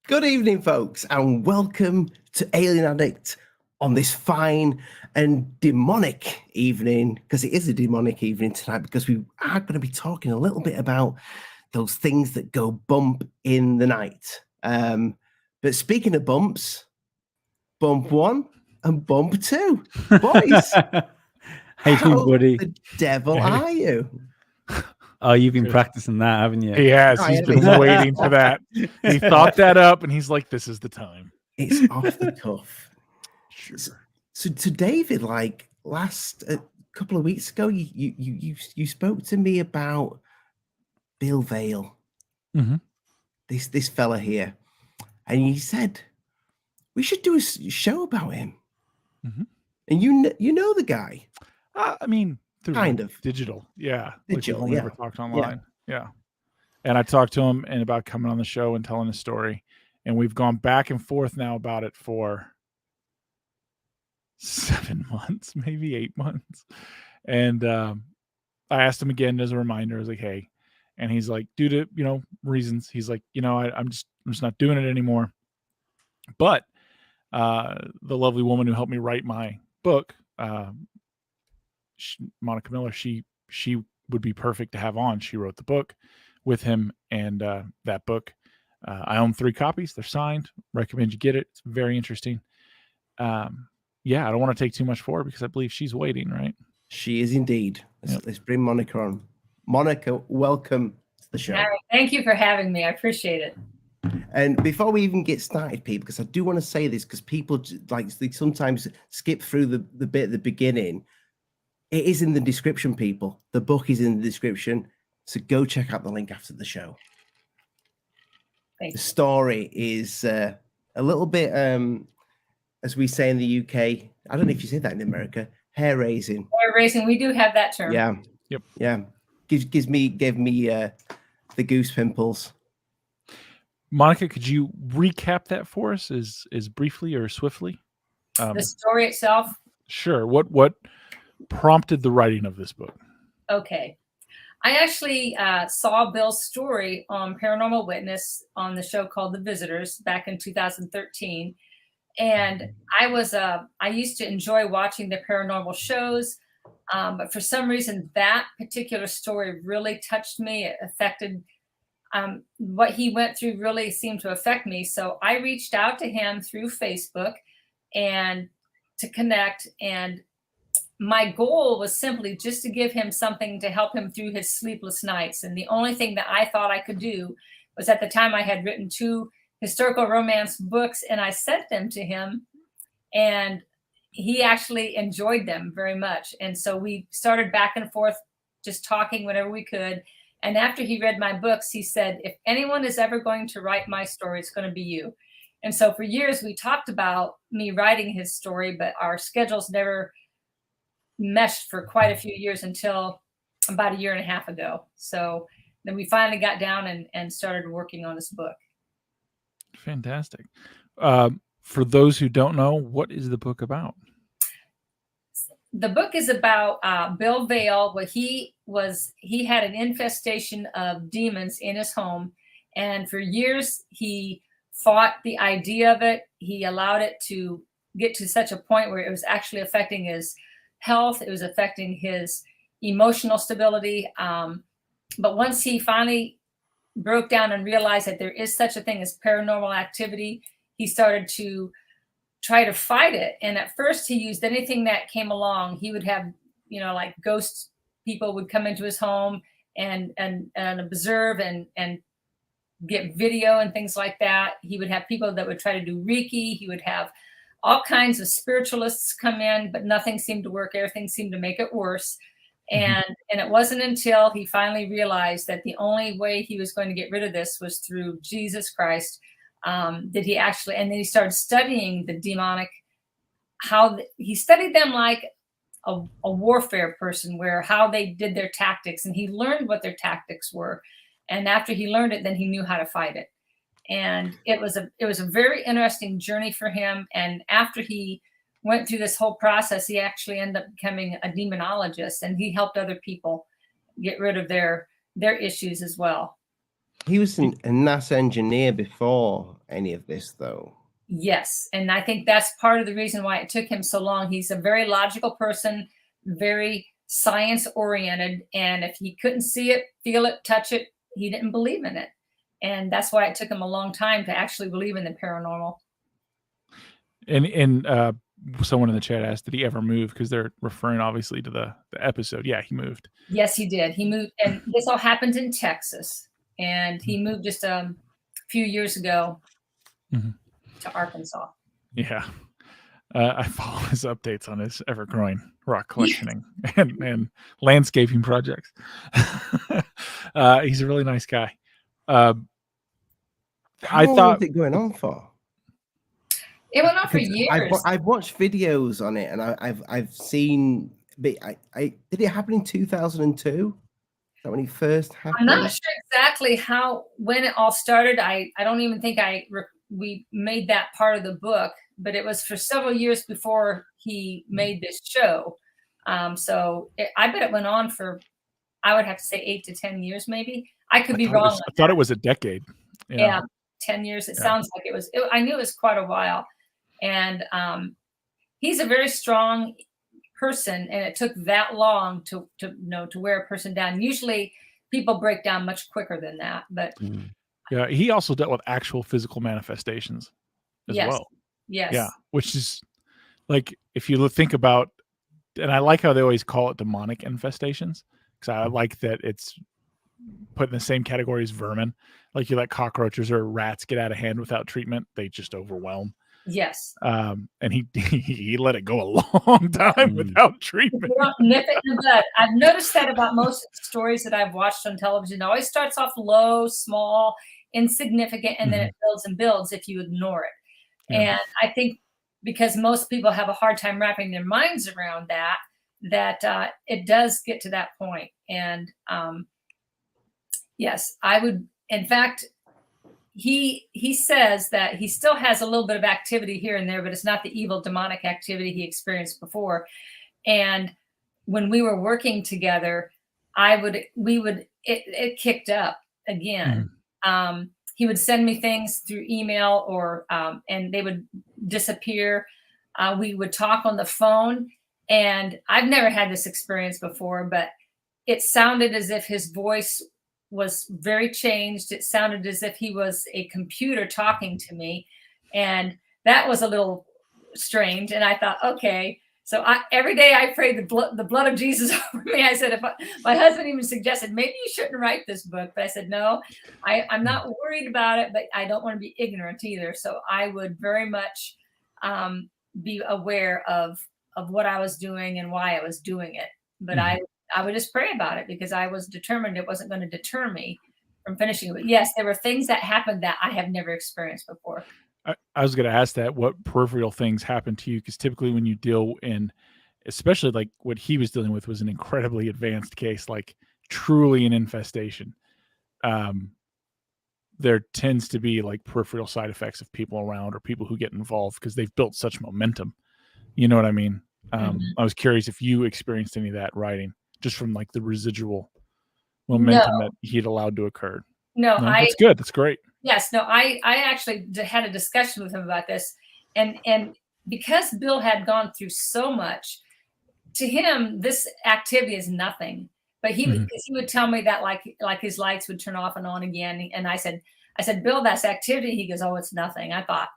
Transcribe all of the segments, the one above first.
Good evening, folks, and welcome to Alien Addict on this fine and demonic evening, because it is a demonic evening tonight, because we are going to be talking a little bit about those things that go bump in the night. But speaking of bumps, bump one and bump two. Boys, Hey, how buddy. the devil are you? Oh, you've been practicing that, haven't you? He has. Oh, He's yeah, been it's- waiting for that. He thought that up, and he's like, "This is the time." It's off the cuff. Sure. So David, like last couple of weeks ago, you spoke to me about Bill Vale, Mhm. this fella here, and you said we should do a show about him. Mhm. And you know the guy, I mean, through kind like of. digital, yeah. Digital, like we've yeah. never talked online, yeah. And I talked to him and about coming on the show and telling his story, and we've gone back and forth now about it for 7 months, maybe 8 months. And I asked him again as a reminder. I was like, "Hey," and he's like, "Due to reasons," he's like, I'm just not doing it anymore. But the lovely woman who helped me write my book, Monica Miller, she would be perfect to have on. She wrote the book with him, and that book, I own 3 copies. They're signed. Recommend you get it. It's very interesting. Yeah, I don't want to take too much for her because I believe she's waiting, right? She is indeed. Let's bring Monica on. Monica, welcome to the show. All right, thank you for having me. I appreciate it. And before we even get started, people, because I do want to say this, because people they sometimes skip through the bit at the beginning. It is in the description, people. The book is in the description, so go check out the link after the show. Thank The you. story is a little bit, as we say in the UK. I don't know if you say that in America. Hair raising. Hair raising, we do have that term. Yeah. Yep. Yeah. Gave me the goose pimples. Monica, could you recap that for us as briefly or swiftly? The story itself? Sure. What prompted the writing of this book? Okay. I actually saw Bill's story on Paranormal Witness on the show called The Visitors back in 2013. And I used to enjoy watching the paranormal shows. But for some reason, that particular story really touched me. It affected what he went through really seemed to affect me. So I reached out to him through Facebook and to connect. And my goal was simply just to give him something to help him through his sleepless nights. And the only thing that I thought I could do was, at the time, I had written 2 historical romance books, and I sent them to him, and he actually enjoyed them very much. And so we started back and forth, just talking whenever we could. And after he read my books, he said, "If anyone is ever going to write my story, it's going to be you." And so for years, we talked about me writing his story, but our schedules never meshed for quite a few years until about 1.5 years ago. So then we finally got down and started working on this book. Fantastic. For those who don't know, what is the book about? The book is about Bill Vale. He had an infestation of demons in his home, and for years he fought the idea of it. He allowed it to get to such a point where it was actually affecting his health. It was affecting his emotional stability. But once he finally broke down and realized that there is such a thing as paranormal activity, he started to try to fight it. And at first he used anything that came along. He would have, like ghost people would come into his home and observe and get video and things like that. He would have people that would try to do Reiki. He would have all kinds of spiritualists come in, but nothing seemed to work. Everything seemed to make it worse. And it wasn't until he finally realized that the only way he was going to get rid of this was through Jesus Christ, that he actually, and then he started studying the demonic, he studied them like a warfare person, where how they did their tactics, and he learned what their tactics were. And after he learned it, then he knew how to fight it. And it was a very interesting journey for him. And after he went through this whole process, he actually ended up becoming a demonologist, and he helped other people get rid of their issues as well. He was a NASA engineer before any of this, though. Yes, and I think that's part of the reason why it took him so long. He's a very logical person, very science oriented, and if he couldn't see it, feel it, touch it, he didn't believe in it. And that's why it took him a long time to actually believe in the paranormal. And someone in the chat asked, did he ever move? Because they're referring obviously to the episode. Yeah, he moved. Yes, he did. He moved, and this all happened in Texas, and he moved just a few years ago to Arkansas. Yeah. I follow his updates on his ever-growing rock collectioning and landscaping projects. He's a really nice guy. How long was it going on for? It went on for Because years. I've watched videos on it, and I've seen. But did it happen in 2002? Is that when it first happened? I'm not sure exactly when it all started. I don't even think we made that part of the book, but it was for several years before he made this show. So I bet it went on for, I would have to say 8 to 10 years, maybe. I could be wrong. I thought it was a decade. Yeah, 10 years. It sounds like it was. I knew it was quite a while. And he's a very strong person, and it took that long to wear a person down. Usually people break down much quicker than that, but yeah, he also dealt with actual physical manifestations as well. Yes. Yeah, which is like, if you think about, and I like how they always call it demonic infestations, because I like that it's put in the same category as vermin. Like, you let cockroaches or rats get out of hand without treatment, they just overwhelm. Yes. And he let it go a long time without treatment. You don't nip it in the bud. I've noticed that about most of the stories that I've watched on television. It always starts off low, small, insignificant, and then it builds and builds if you ignore it. And I think because most people have a hard time wrapping their minds around that it does get to that point. And yes, I would, in fact, he says that he still has a little bit of activity here and there, but it's not the evil demonic activity he experienced before. And when we were working together, it kicked up again. He would send me things through email or and they would disappear. We would talk on the phone, and I've never had this experience before, but it sounded as if his voice was very changed. It sounded as if he was a computer talking to me, and that was a little strange. And I thought, okay. So every day I prayed the blood of Jesus over me. I said, my husband even suggested, maybe you shouldn't write this book. But I said, no, I'm not worried about it, but I don't want to be ignorant either. So I would very much be aware of what I was doing and why I was doing it. But I would just pray about it, because I was determined it wasn't going to deter me from finishing it. But yes, there were things that happened that I have never experienced before. I was going to ask that, what peripheral things happen to you? Because typically when you deal in, especially like what he was dealing with was an incredibly advanced case, like truly an infestation. There tends to be like peripheral side effects of people around or people who get involved because they've built such momentum. You know what I mean? I was curious if you experienced any of that writing, just from like the residual momentum that he'd allowed to occur. No, that's good. That's great. Yes, no, I actually had a discussion with him about this, and because Bill had gone through so much, to him this activity is nothing. But he would tell me that like his lights would turn off and on again, and I said, Bill, that's activity. He goes, oh, it's nothing. I thought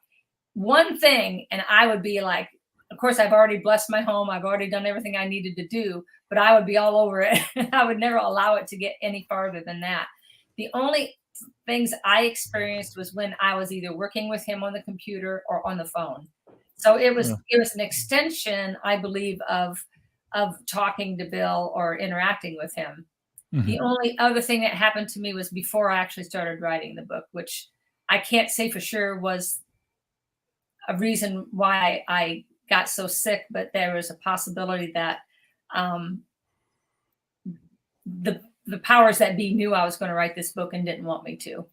one thing, and I would be like, of course, I've already blessed my home. I've already done everything I needed to do, but I would be all over it. I would never allow it to get any farther than that. The only things I experienced was when I was either working with him on the computer or on the phone. So it was an extension, I believe, of talking to Bill or interacting with him. The only other thing that happened to me was before I actually started writing the book, which I can't say for sure was a reason why I got so sick, but there was a possibility that the powers that be knew I was going to write this book and didn't want me to.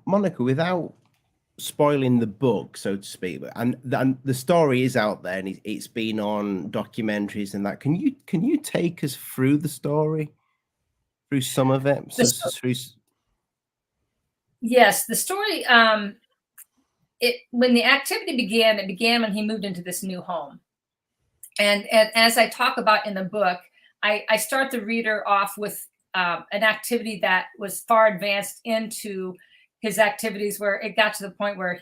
Monica, without spoiling the book, so to speak, and the story is out there and it's been on documentaries and that. Can you take us through the story, through some of it? Yes, the story. When the activity began, it began when he moved into this new home, and as I talk about in the book, I start the reader off with an activity that was far advanced into his activities, where it got to the point where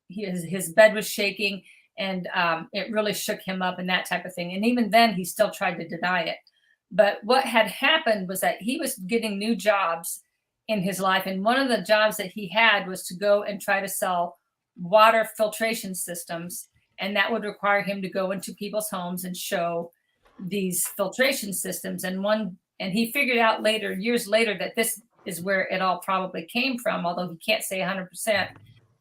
his bed was shaking, and it really shook him up and that type of thing. And even then, he still tried to deny it. But what had happened was that he was getting new jobs in his life, and one of the jobs that he had was to go and try to sell water filtration systems, and that would require him to go into people's homes and show these filtration systems. And he figured out later, years later, that this is where it all probably came from, although he can't say 100%,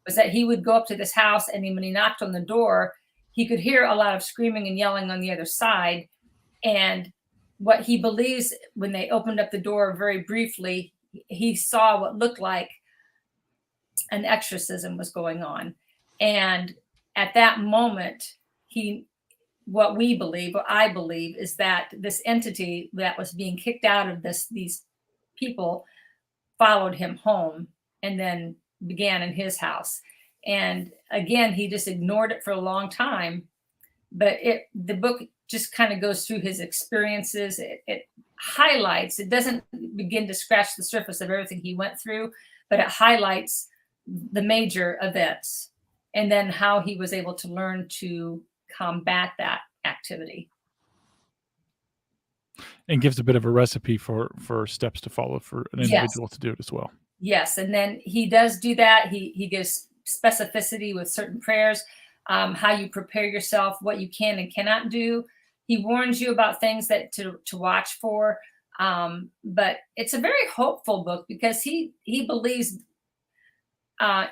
was that he would go up to this house, and when he knocked on the door, he could hear a lot of screaming and yelling on the other side. And what he believes, when they opened up the door very briefly, he saw what looked like an exorcism was going on. And at that moment, what I believe is that this entity that was being kicked out of these people followed him home and then began in his house. And again, he just ignored it for a long time. But the book just kind of goes through his experiences. It highlights, it doesn't begin to scratch the surface of everything he went through, but it highlights the major events and then how he was able to learn to combat that activity. And gives a bit of a recipe for steps to follow for an individual to do it as well. Yes, and then he does do that. He gives specificity with certain prayers, how you prepare yourself, what you can and cannot do. He warns you about things that to watch for. But it's a very hopeful book because he believes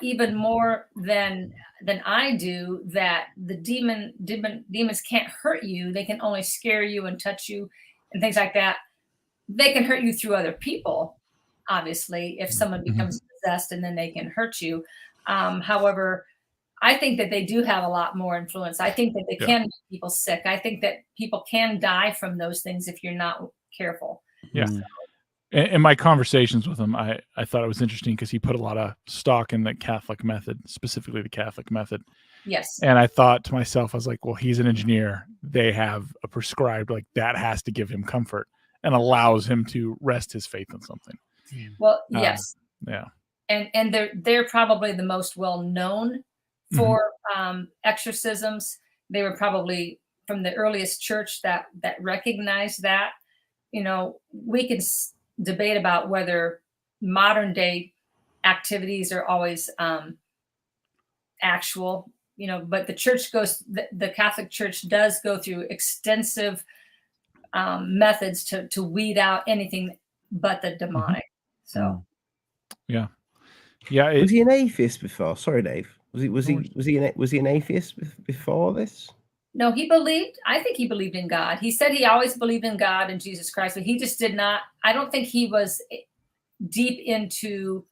even more than I do that the demons can't hurt you. They can only scare you and touch you and things like that. They can hurt you through other people, obviously, if someone becomes possessed, and then they can hurt you. However, I think that they do have a lot more influence. I think that they can make people sick. I think that people can die from those things if you're not careful. Yeah. So. In my conversations with him, I thought it was interesting because he put a lot of stock in the Catholic method, specifically the Catholic method. Yes. And I thought to myself, I was like, well, he's an engineer. They have a prescribed, like that has to give him comfort and allows him to rest his faith in something. Well, yes. Yeah. And they're probably the most well-known for exorcisms. They were probably from the earliest church that recognized that. You know, we can debate about whether modern day activities are always actual, you know, but the Catholic Church does go through extensive methods to weed out anything but the demonic. So, yeah. Was he an atheist before? Sorry, Dave. Was he an atheist before this? No, I think he believed in God. He said he always believed in God and Jesus Christ, but he just did not, I don't think he was deep into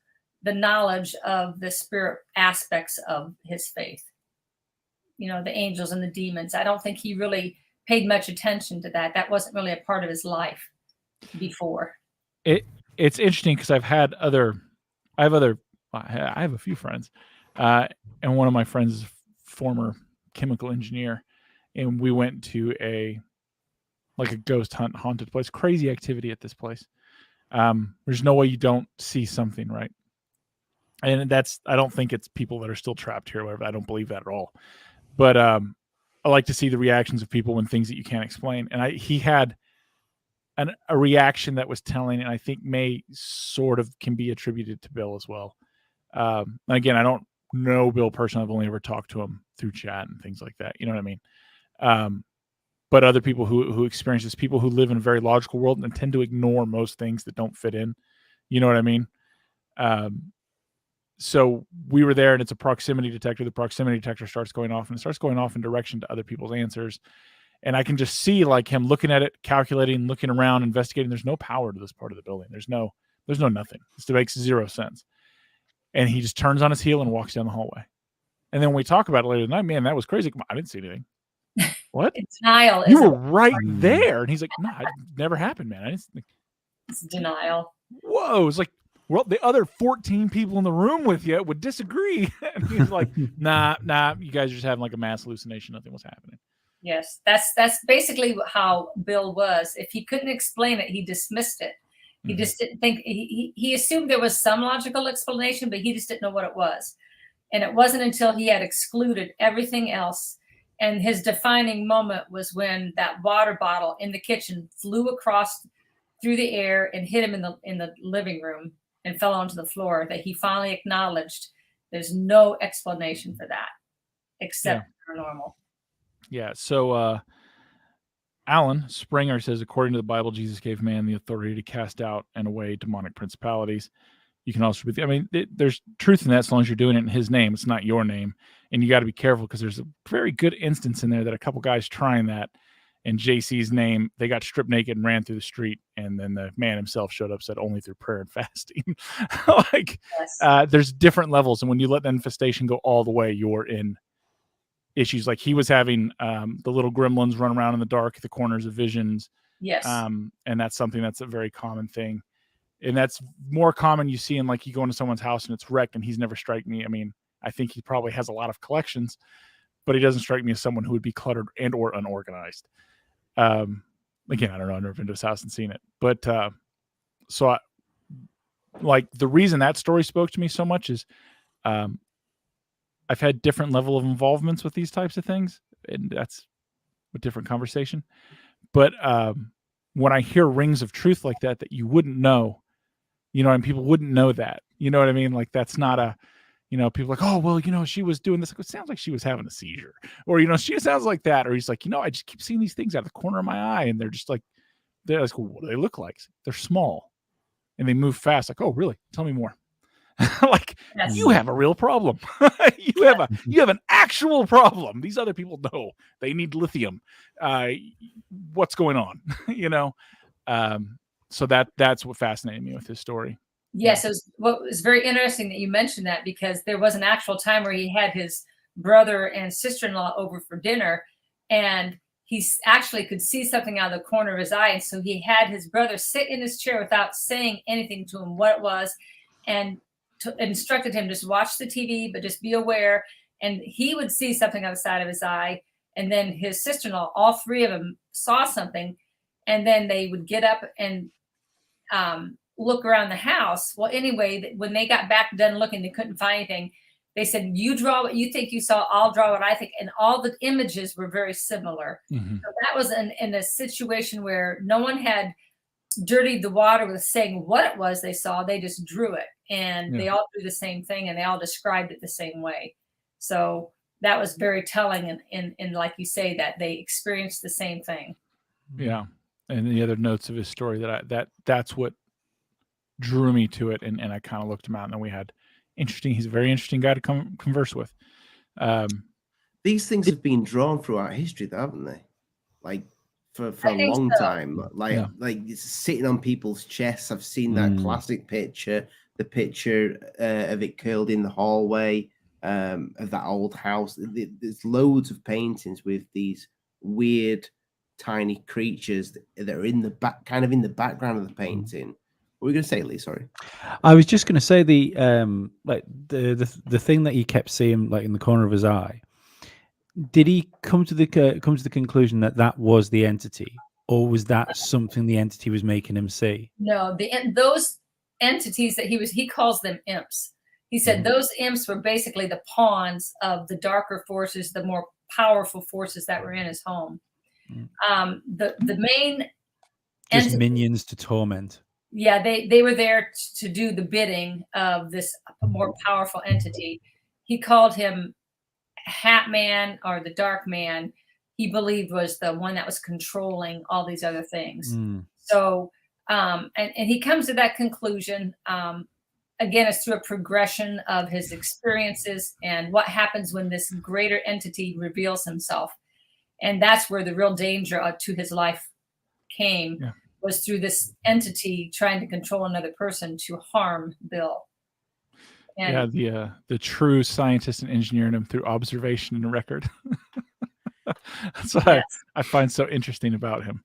the knowledge of the spirit aspects of his faith. You know, the angels and the demons. I don't think he really paid much attention to that. That wasn't really a part of his life before. It's interesting because I have a few friends, and one of my friends is a former chemical engineer, and we went to a ghost haunted place. Crazy activity at this place. There's no way you don't see something, right? And I don't think it's people that are still trapped here or whatever. I don't believe that at all. But I like to see the reactions of people when things that you can't explain. And he had a reaction that was telling, and I think may sort of can be attributed to Bill as well. Again, I don't know Bill personally. I've only ever talked to him through chat and things like that. You know what I mean? But other people who experience this, people who live in a very logical world and tend to ignore most things that don't fit in. You know what I mean? So we were there, and it's a proximity detector. The proximity detector starts going off, and it starts going off in direction to other people's answers. And I can just see like him looking at it, calculating, looking around, investigating. There's no power to this part of the building. There's no nothing. This makes zero sense. And he just turns on his heel and walks down the hallway. And then when we talk about it later tonight, man, that was crazy. I didn't see anything. What? It's denial. You were right there. And he's like, no, it never happened, man. It's denial. Whoa. It's like, well, the other 14 people in the room with you would disagree. And he's like, nah, you guys are just having like a mass hallucination. Nothing was happening. Yes, that's basically how Bill was. If he couldn't explain it, he dismissed it. He just didn't think, he assumed there was some logical explanation, but he just didn't know what it was. And it wasn't until he had excluded everything else. And his defining moment was when that water bottle in the kitchen flew across through the air and hit him in the living room and fell onto the floor, that he finally acknowledged there's no explanation for that except paranormal. Yeah. So Alan Springer says, according to the Bible, Jesus gave man the authority to cast out and away demonic principalities. You can also, there's truth in that as long as you're doing it in his name. It's not your name. And you got to be careful because there's a very good instance in there that a couple guys trying that in JC's name, they got stripped naked and ran through the street. And then the man himself showed up, said only through prayer and fasting. There's different levels. And when you let the infestation go all the way, you're in issues. Like he was having the little gremlins run around in the dark at the corners of visions. Yes. And that's something that's a very common thing. And that's more common you see in, like, you go into someone's house and it's wrecked and he's never strike me. I mean, I think he probably has a lot of collections, but he doesn't strike me as someone who would be cluttered and or unorganized. Again, I don't know. I've never been to his house and seen it. But like the reason that story spoke to me so much is I've had different level of involvements with these types of things, and that's a different conversation. But when I hear rings of truth like that you wouldn't know, and people wouldn't know that, you know what I mean? Like that's not a, people like, oh, well, she was doing this. It sounds like she was having a seizure, or, she sounds like that. Or he's like, I just keep seeing these things out of the corner of my eye. And they're like, well, what do they look like? They're small and they move fast. Like, oh, really? Tell me more. Like, yes. You have a real problem. you have an actual problem. These other people know they need lithium. What's going on? So that's what fascinated me with his story. Yes, it was very interesting that you mentioned that, because there was an actual time where he had his brother and sister-in-law over for dinner, and he actually could see something out of the corner of his eye. And so he had his brother sit in his chair without saying anything to him what it was, and instructed him, just watch the TV, but just be aware. And he would see something on the side of his eye. And then his sister-in-law, all three of them saw something. And then they would get up and look around the house. Well, anyway, when they got back done looking, they couldn't find anything. They said, you draw what you think you saw, I'll draw what I think. And all the images were very similar. Mm-hmm. So that was in a situation where no one had dirtied the water with saying what it was they saw. They just drew it, and they all drew the same thing, and they all described it the same way. So that was very telling. And like you say, that they experienced the same thing. Yeah. And the other notes of his story that's what drew me to it. And I kind of looked him out, and then we had he's a very interesting guy to converse with. These things have been drawn throughout history, though, haven't they? Like for a long time, like it's sitting on people's chests. I've seen that classic picture, the picture of it curled in the hallway of that old house. There's loads of paintings with these weird tiny creatures that are in the back, kind of in the background of the painting. What were we going to say, Lee? Sorry, I was just going to say the thing that he kept seeing, like in the corner of his eye. Did he come to the conclusion that was the entity, or was that something the entity was making him see? No, those entities that he calls them imps. He said those imps were basically the pawns of the darker forces, the more powerful forces that were in his home. The main just minions to torment. Yeah, they were there to do the bidding of this more powerful entity. He called him Hat Man, or the Dark Man. He believed was the one that was controlling all these other things. So, and he comes to that conclusion. Again, it's through a progression of his experiences and what happens when this greater entity reveals himself. And that's where the real danger to his life came, was through this entity trying to control another person to harm Bill. And the true scientist and engineer in him through observation and record. That's what I find so interesting about him.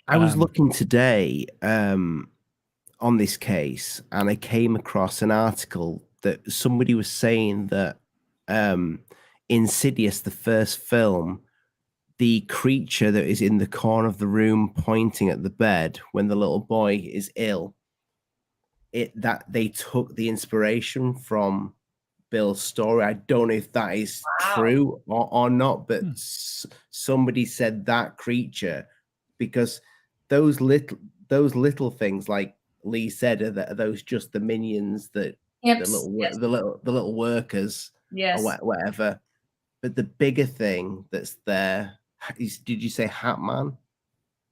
I was looking today on this case, and I came across an article that somebody was saying that Insidious, the first film, the creature that is in the corner of the room pointing at the bed when the little boy is ill, that they took the inspiration from Bill's story. I don't know if that is true or not, but somebody said that creature, because those little things, like Lee said, are those just the minions, that Imps, the little workers, yes. or whatever. But the bigger thing that's there is, did you say Hat Man?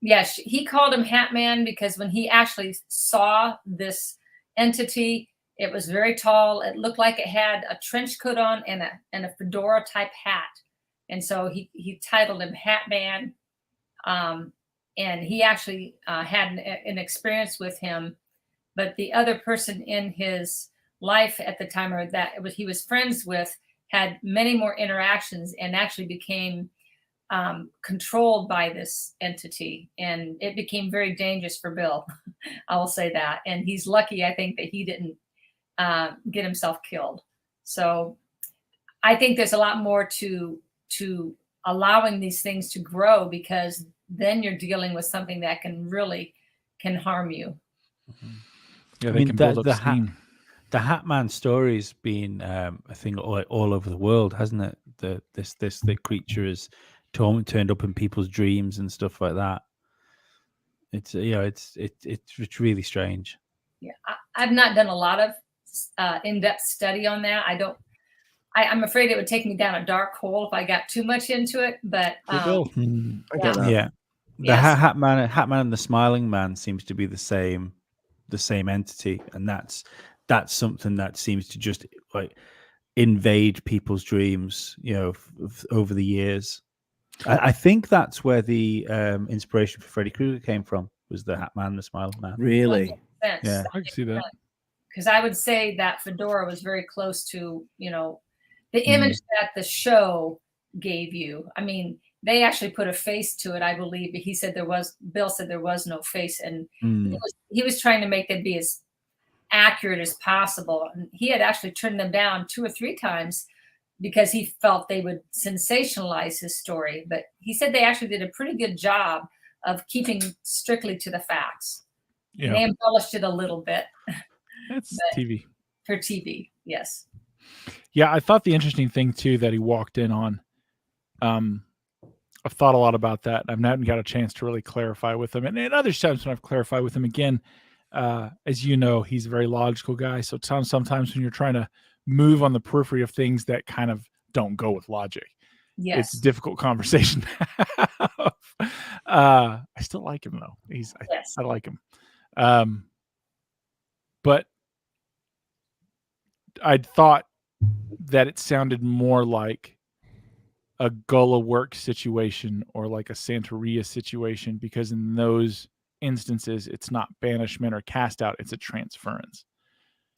Yes, he called him Hat Man because when he actually saw this entity, it was very tall. It looked like it had a trench coat on and a fedora type hat. And so he titled him Hat Man. And he actually had an experience with him. But the other person in his life at the time, or that he was friends with, had many more interactions and actually became controlled by this entity. And it became very dangerous for Bill. I will say that. And he's lucky, I think, that he didn't get himself killed. So I think there's a lot more to allowing these things to grow, because then you're dealing with something that can harm you. Yeah, they can build up steam. The Hat Man story's been a thing all over the world, hasn't it? The creature is turned up in people's dreams and stuff like that. It's it's really strange. Yeah, I've not done a lot of in-depth study on that. I'm afraid it would take me down a dark hole if I got too much into it. But I get that. Yeah, the Hat Man and the Smiling Man seems to be the same entity, and that's something that seems to just like invade people's dreams, over the years. I think that's where the inspiration for Freddy Krueger came from, was the Hat Man, the Smiling Man. Really? Yeah, I can see that. Because I would say that fedora was very close to, the image that the show gave you. I mean, they actually put a face to it, I believe, but Bill said there was no face, and he was trying to make them be as accurate as possible. And he had actually turned them down 2 or 3 times because he felt they would sensationalize his story. But he said they actually did a pretty good job of keeping strictly to the facts. Yeah. They embellished it a little bit. It's TV. For TV, yes. Yeah, I thought the interesting thing too that he walked in on, I've thought a lot about that. I haven't got a chance to really clarify with him. And other times when I've clarified with him, again, as you know, he's a very logical guy. So sometimes when you're trying to move on the periphery of things that kind of don't go with logic, it's a difficult conversation to have. I still like him though. I like him. But I thought that it sounded more like a Gullah work situation or like a Santeria situation, because in those instances, it's not banishment or cast out, it's a transference.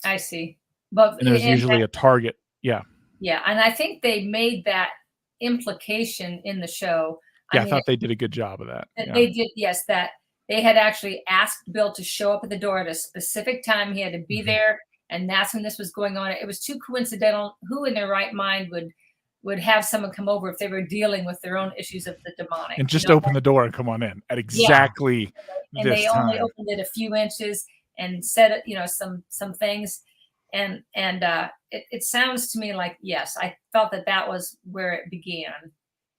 I see. But and there's usually a target. Yeah. Yeah. And I think they made that implication in the show. Yeah, I thought they did a good job of that. They did, yes, that they had actually asked Bill to show up at the door at a specific time. He had to be there, and that's when this was going on. It was too coincidental. Who in their right mind would have someone come over if they were dealing with their own issues of the demonic? And just open the door and come on in at exactly and this they time. only opened it a few inches and said, some things. And it sounds to me like, yes, I felt that was where it began.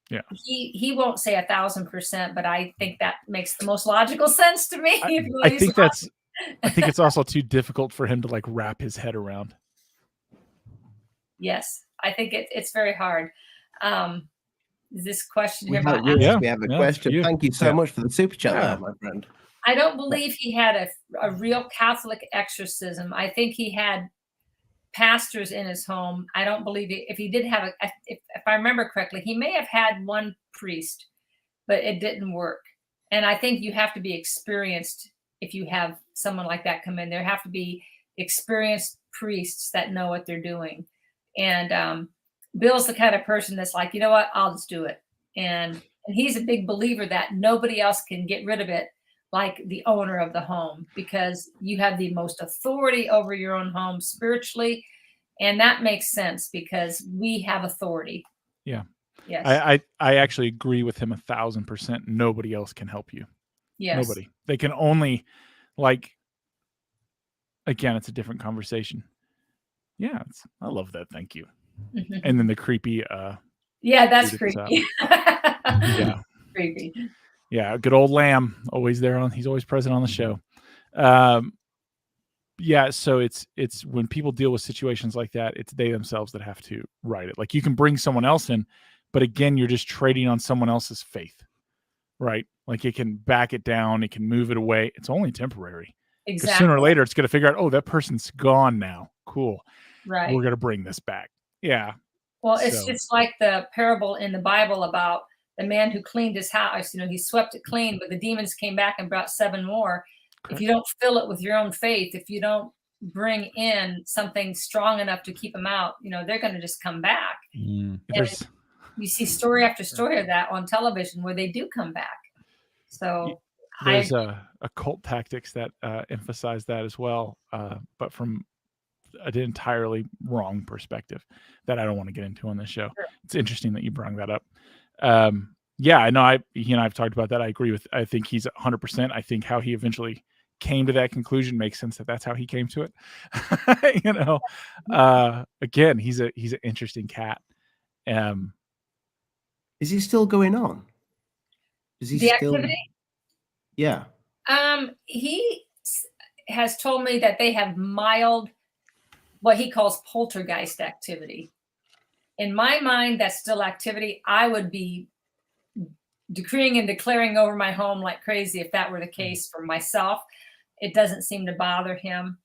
Yeah. He won't say 1,000%, but I think that makes the most logical sense to me. I think it's also too difficult for him to like wrap his head around. Yes, I think it's very hard. This question here about we have a question. Thank you so much for the super chat, there, my friend. I don't believe he had a real Catholic exorcism. I think he had pastors in his home. I don't believe if he did have if I remember correctly, he may have had one priest, but it didn't work. And I think you have to be experienced if you have someone like that come in. There have to be experienced priests that know what they're doing. And Bill's the kind of person that's like, you know what, I'll just do it. And he's a big believer that nobody else can get rid of it like the owner of the home, because you have the most authority over your own home spiritually. And that makes sense because we have authority. Yeah. Yes. I actually agree with him 1,000%. Nobody else can help you. Yes. Nobody. They can only, like, again, it's a different conversation. Yeah, I love that. Thank you. And then the creepy. Yeah, that's dude at the creepy. Yeah. Creepy. Yeah, good old Lamb, always there he's always present on the show. Yeah, so it's when people deal with situations like that, it's they themselves that have to write it. Like, you can bring someone else in, but again, you're just trading on someone else's faith, right? Like, it can back it down, it can move it away. It's only temporary. Because Exactly. sooner or later, it's going to figure out, oh, that person's gone now. Cool. Right. We're going to bring this back. Yeah. Well, it's like the parable in the Bible about the man who cleaned his house. He swept it clean, but the demons came back and brought 7 more. Correct. If you don't fill it with your own faith, if you don't bring in something strong enough to keep them out, they're going to just come back. You see story after story of that on television where they do come back. So there's occult tactics that emphasize that as well, but from an entirely wrong perspective that I don't want to get into on this show. Sure. It's interesting that you brought that up. Yeah, I know. He and I've talked about that. I agree with. I think he's 100%. I think how he eventually came to that conclusion makes sense. That's how he came to it. Again, he's an interesting cat. Is he still going on? Is he the still? Activity? Yeah. He has told me that they have mild, what he calls poltergeist activity. In my mind, that's still activity. I would be decreeing and declaring over my home like crazy if that were the case for myself. It doesn't seem to bother him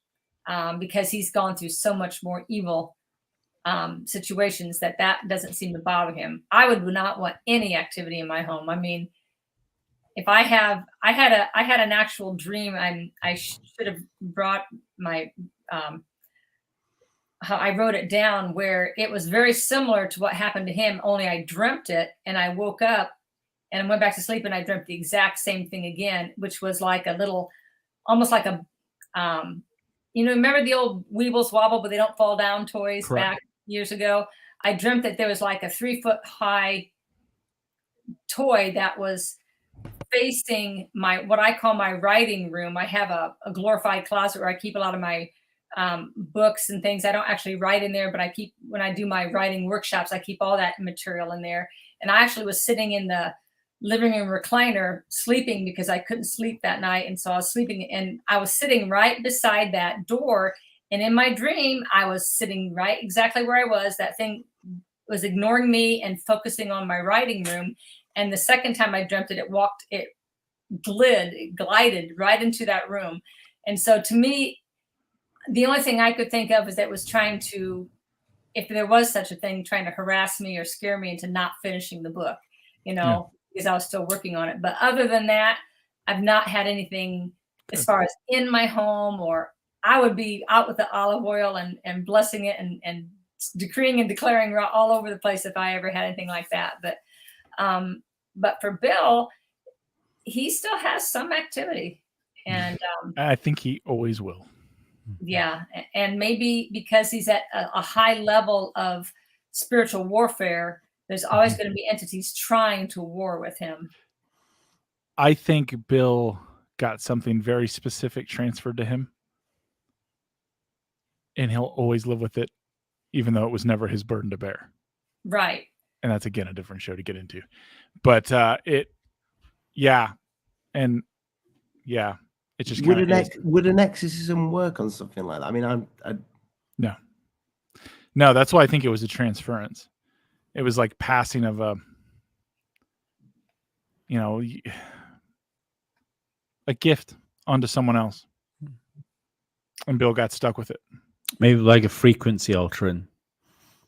because he's gone through so much more evil situations that doesn't seem to bother him. I would not want any activity in my home. I mean, if I had an actual dream, I should have brought my how I wrote it down, where it was very similar to what happened to him, only I dreamt it and I woke up and I went back to sleep and I dreamt the exact same thing again, which was like a little, almost like a, remember the old Weebles Wobble, but they don't fall down toys? Correct. Back years ago? I dreamt that there was like a 3-foot high toy that was facing what I call my writing room. I have a glorified closet where I keep a lot of my books and things. I don't actually write in there, but when I do my writing workshops, I keep all that material in there. And I actually was sitting in the living room recliner sleeping because I couldn't sleep that night. And so I was sleeping and I was sitting right beside that door. And in my dream, I was sitting right exactly where I was. That thing was ignoring me and focusing on my writing room. And the second time I dreamt it, it glided right into that room. And so to me, the only thing I could think of is that it was trying to, if there was such a thing, trying to harass me or scare me into not finishing the book, because I was still working on it. But other than that, I've not had anything as far as in my home, or I would be out with the olive oil and blessing it and decreeing and declaring all over the place if I ever had anything like that. But for Bill, he still has some activity. And I think he always will. Yeah. And maybe because he's at a high level of spiritual warfare, there's always going to be entities trying to war with him. I think Bill got something very specific transferred to him, and he'll always live with it, even though it was never his burden to bear. Right. And that's, again, a different show to get into. But it just would an exorcism work on something like that? I mean, no, that's why I think it was a transference. It was like passing of a gift onto someone else, and Bill got stuck with it. Maybe like a frequency altering.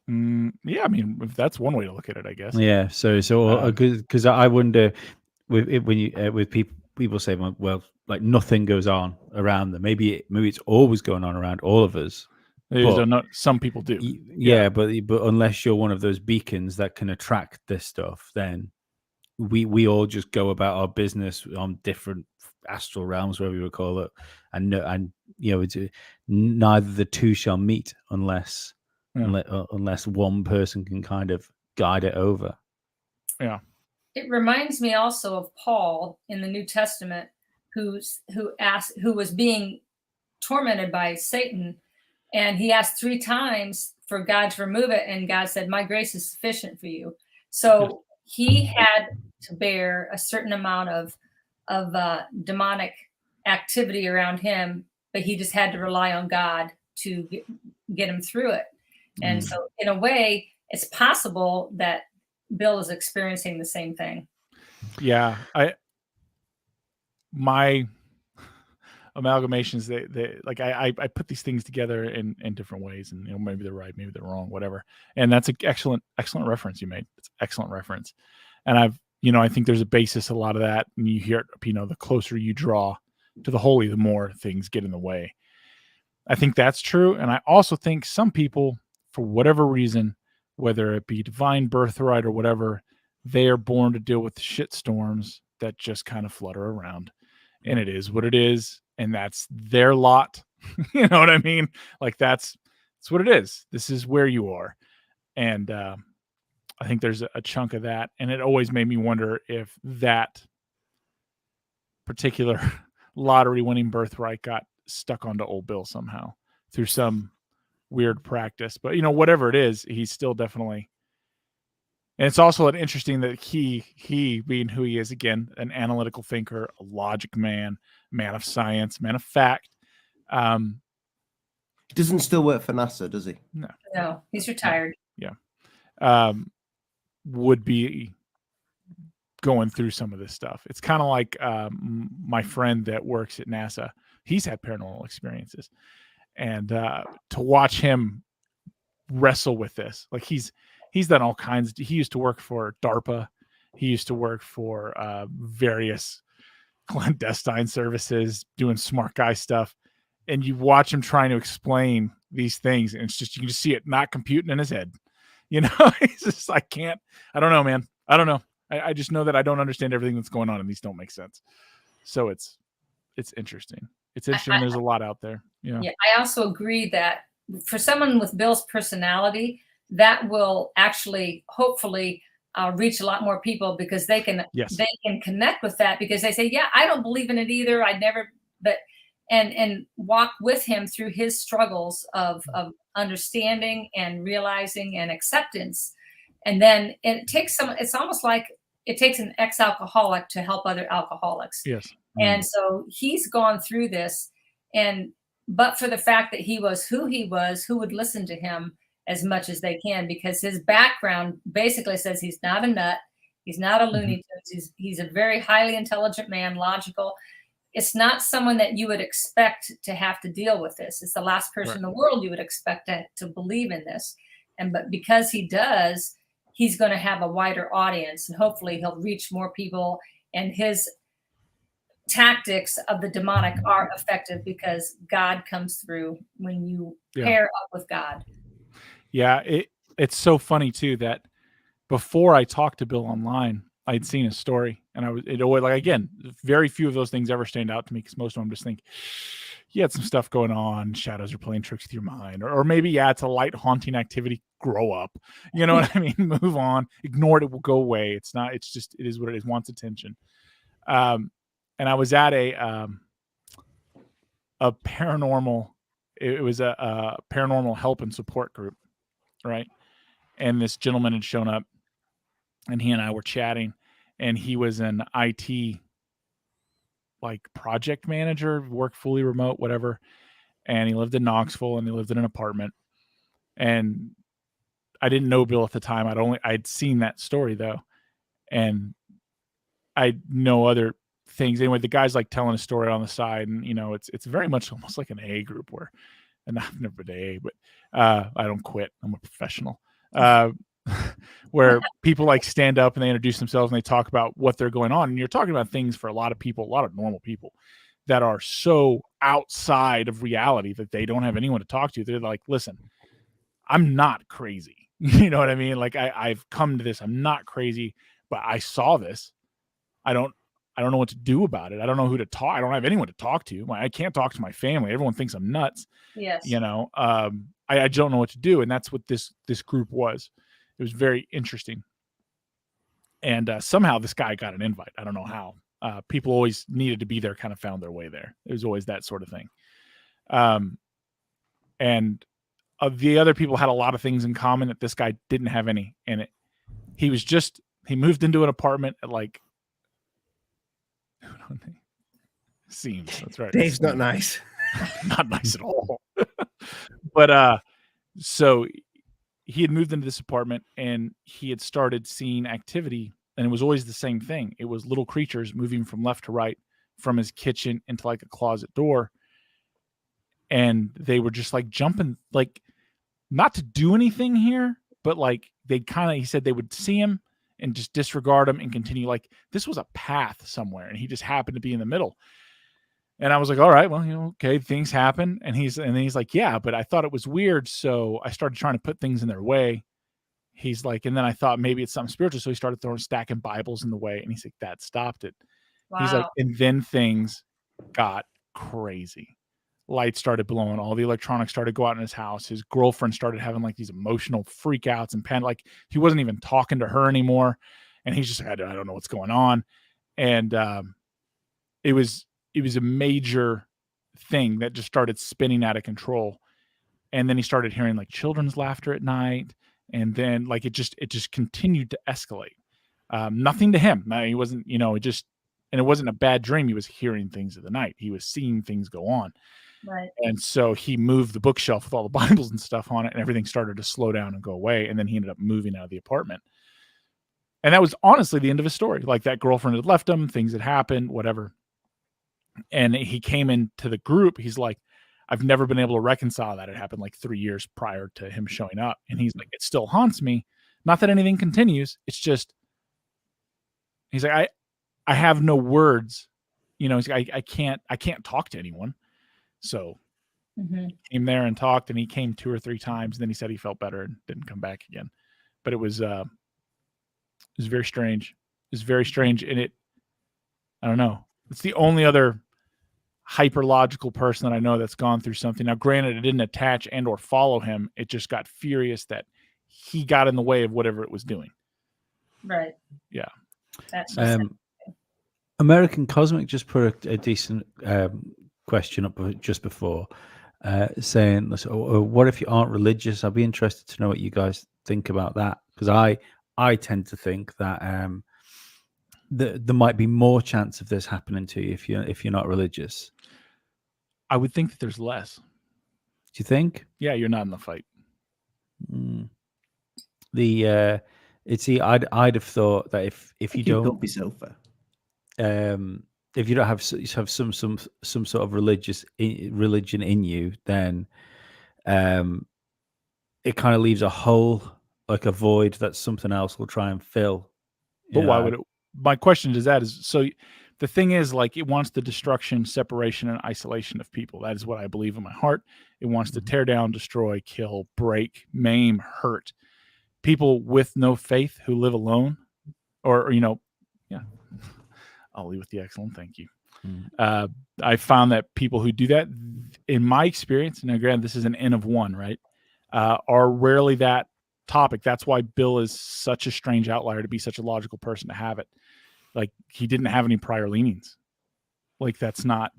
Yeah, I mean, if that's one way to look at it, I guess. Yeah. So because I wonder with people say, well, like nothing goes on around them. Maybe it's always going on around all of us. Some people do. Yeah, but unless you're one of those beacons that can attract this stuff, then we all just go about our business on different astral realms, whatever you would call it, and neither the two shall meet unless one person can kind of guide it over. Yeah. It reminds me also of Paul in the New Testament, who was being tormented by Satan, and he asked 3 times for God to remove it, and God said, "My grace is sufficient for you." So he had to bear a certain amount of demonic activity around him, but he just had to rely on God to get him through it. And so, in a way, it's possible that Bill is experiencing the same thing. Yeah, my amalgamations, they like I put these things together in different ways, and maybe they're right, maybe they're wrong, whatever. And that's an excellent reference you made. It's an excellent reference. And I think there's a basis, a lot of that, and you hear it, the closer you draw to the holy, the more things get in the way. I think that's true. And I also think some people, for whatever reason, whether it be divine birthright or whatever, they are born to deal with the shit storms that just kind of flutter around. And it is what it is. And that's their lot. You know what I mean? Like that's what it is. This is where you are. And I think there's a chunk of that. And it always made me wonder if that particular lottery winning birthright got stuck onto old Bill somehow through some weird practice. But whatever it is, he's still definitely. And it's also interesting that he being who he is, again, an analytical thinker, a logic man of science, man of fact. He doesn't still work for NASA, does he? No, he's retired. Yeah. Would be going through some of this stuff. It's kind of like my friend that works at NASA. He's had paranormal experiences. And to watch him wrestle with this, like he's done all kinds. He used to work for DARPA. He used to work for various clandestine services, doing smart guy stuff. And you watch him trying to explain these things, and it's just, you can just see it not computing in his head. He's just, I don't know, man. I don't know. I just know that I don't understand everything that's going on, and these don't make sense. So it's interesting. It's interesting. There's a lot out there. Yeah. I also agree that for someone with Bill's personality, that will actually, hopefully, reach a lot more people, because they can connect with that, because they say, yeah, I don't believe in it either. I never, but and walk with him through his struggles of understanding and realizing and acceptance. And then it's almost like it takes an ex-alcoholic to help other alcoholics. Yes. And so he's gone through this, but for the fact that he was who he was, who would listen to him as much as they can, because his background basically says he's not a nut. He's not a Looney Tunes. He's a very highly intelligent man, logical. It's not someone that you would expect to have to deal with this. It's the last person in the world you would expect to believe in this. But because he does, he's going to have a wider audience, and hopefully he'll reach more people, and his tactics of the demonic are effective because God comes through when you pair up with God. Yeah, it's so funny too that before I talked to Bill online, I'd seen his story, and it always, like, again, very few of those things ever stand out to me, because most of them just think, you had some stuff going on, shadows are playing tricks with your mind, or maybe, it's a light haunting activity, grow up, you know what I mean? Move on, ignore it, will go away. It's not, it's just, it is what it is, wants attention. And I was at a paranormal, it was a paranormal help and support group, right? And this gentleman had shown up, and he and I were chatting, and he was an IT like project manager, worked fully remote, whatever. And he lived in Knoxville, and he lived in an apartment. And I didn't know Bill at the time. I'd seen that story though. And I know other things. Anyway, the guy's like telling a story on the side, and it's very much almost like an AA group and I've never been AA, but I don't quit. I'm a professional. Where people like stand up and they introduce themselves and they talk about what they're going on. And you're talking about things for a lot of people, a lot of normal people that are so outside of reality that they don't have anyone to talk to. They're like, listen, I'm not crazy. You know what I mean? Like I've come to this, I'm not crazy, but I saw this. I I don't know what to do about it. I don't know who to talk. I don't have anyone to talk to. I can't talk to my family. Everyone thinks I'm nuts. Yes. You know, I don't know what to do. And that's what this group was. It was very interesting. And somehow this guy got an invite. I don't know how. People always needed to be there, kind of found their way there. It was always that sort of thing. And the other people had a lot of things in common that this guy didn't have any. And he moved into an apartment at like, Seams. That's right. Dave's not nice. Not nice at all. But so he had moved into this apartment and he had started seeing activity, and it was always the same thing. It was little creatures moving from left to right from his kitchen into like a closet door. And they were just like jumping, like not to do anything here, but like he said they would see him and just disregard him and continue. Like this was a path somewhere and he just happened to be in the middle. And I was like, all right, well, okay, things happen. And he's like, yeah, but I thought it was weird. So I started trying to put things in their way. He's like, and then I thought maybe it's something spiritual. So he started stacking Bibles in the way. And he's like, that stopped it. Wow. He's like, and then things got crazy. Lights started blowing. All the electronics started going out in his house. His girlfriend started having like these emotional freakouts and panic. Like he wasn't even talking to her anymore. And he's just like, I don't know what's going on. And it was a major thing that just started spinning out of control. And then he started hearing like children's laughter at night. And then like it just continued to escalate. Nothing to him. He wasn't, and it wasn't a bad dream. He was hearing things of the night. He was seeing things go on. Right. And so he moved the bookshelf with all the Bibles and stuff on it, and everything started to slow down and go away. And then he ended up moving out of the apartment. And that was honestly the end of his story. Like that girlfriend had left him, things had happened, whatever. And he came into the group. He's like, I've never been able to reconcile that. It happened like 3 years prior to him showing up. And he's like, it still haunts me. Not that anything continues. It's just, he's like, I have no words. He's like, I can't talk to anyone. So he came there and talked, and he came 2 or 3 times. And then he said he felt better and didn't come back again. But it was very strange. It was very strange. And I don't know. It's the only other hyper logical person that I know that's gone through something. Now, granted, it didn't attach and or follow him. It just got furious that he got in the way of whatever it was doing. Right. Yeah. That's American Cosmic just put a decent question up just before, saying, what if you aren't religious? I'd be interested to know what you guys think about that, because I tend to think that there might be more chance of this happening to you if you're not religious. I would think that there's less. Do you think? Yeah, you're not in the fight. I'd have thought that if you don't got yourself if you don't have some sort of religion in you, then it kind of leaves a hole, like a void that something else will try and fill. But why would it? My question to that is, so the thing is, like, it wants the destruction, separation, and isolation of people. That is what I believe in my heart. It wants to tear down, destroy, kill, break, maim, hurt people with no faith who live alone, or yeah. I'll leave with the excellent thank you. I found that people who do that, in my experience, and again, this is an N of 1, right, are rarely that topic. That's why Bill is such a strange outlier to be such a logical person to have it. Like, he didn't have any prior leanings. Like, that's not,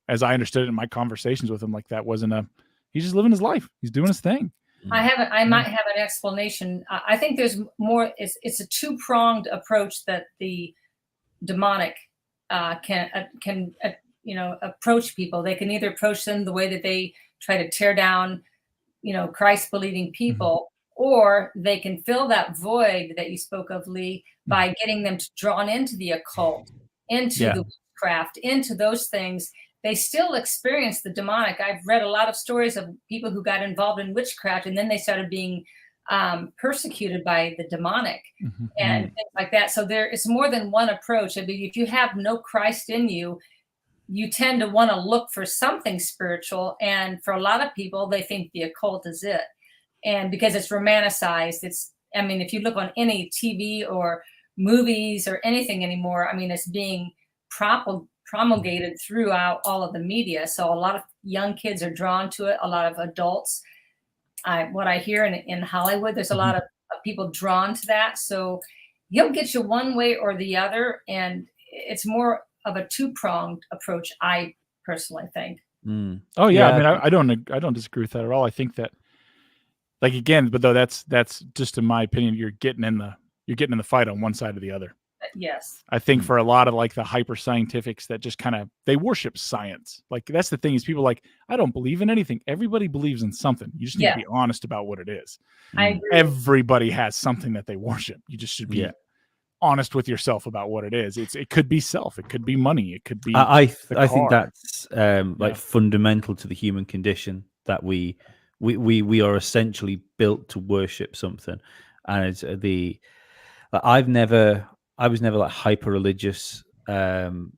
as I understood it in my conversations with him, like, that wasn't he's just living his life. He's doing his thing. I might have an explanation. I think there's more. It's a 2-pronged approach that the demonic can approach people. They can either approach them the way that they try to tear down, Christ believing people, or they can fill that void that you spoke of, Lee, by getting them drawn into the occult, into the witchcraft, into those things. They still experience the demonic. I've read a lot of stories of people who got involved in witchcraft, and then they started being persecuted by the demonic and things like that. So there is more than one approach. I mean, if you have no Christ in you, you tend to want to look for something spiritual. And for a lot of people, they think the occult is it. And because it's romanticized, if you look on any TV or movies or anything anymore. I mean, it's being promulgated throughout all of the media. So a lot of young kids are drawn to it. A lot of adults. What I hear in Hollywood, there's a lot of people drawn to that. So he'll get you one way or the other, and it's more of a two-pronged approach, I personally think. Oh yeah, I mean, I don't disagree with that at all. I think that, like, again, but though that's just in my opinion, you're getting in the fight on one side or the other. Yes. I think for a lot of like the hyper scientifics that just kind of, they worship science. Like, that's the thing, is people are like, I don't believe in anything. Everybody believes in something. You just need to be honest about what it is. I agree. Everybody has something that they worship. You just should be honest with yourself about what it is. It could be self, it could be money, it could be I think that's like fundamental to the human condition, that we are essentially built to worship something. And it's I was never like hyper religious when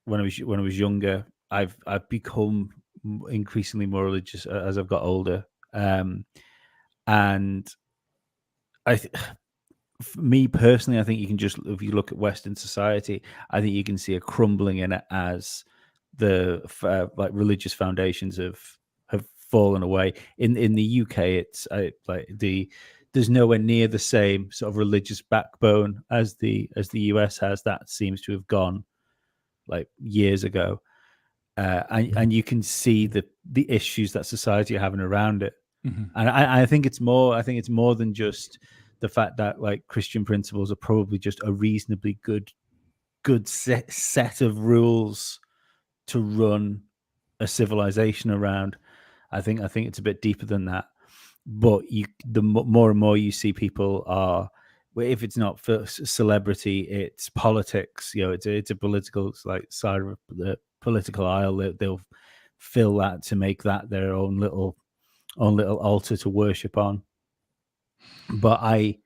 I was younger. I've become increasingly more religious as I've got older, and me personally, I think you can just, if you look at Western society, I think you can see a crumbling in it as the like religious foundations have fallen away. In the UK, it's like there's nowhere near the same sort of religious backbone as the US has. That seems to have gone like years ago, and you can see the issues that society are having around it. And I think it's more than just the fact that like Christian principles are probably just a reasonably good set of rules to run a civilization around. I think it's a bit deeper than that. But the more and more you see people are, if it's not for celebrity, it's politics. You know, it's a political like side of the political aisle. They'll fill that to make that their own little altar to worship on. But I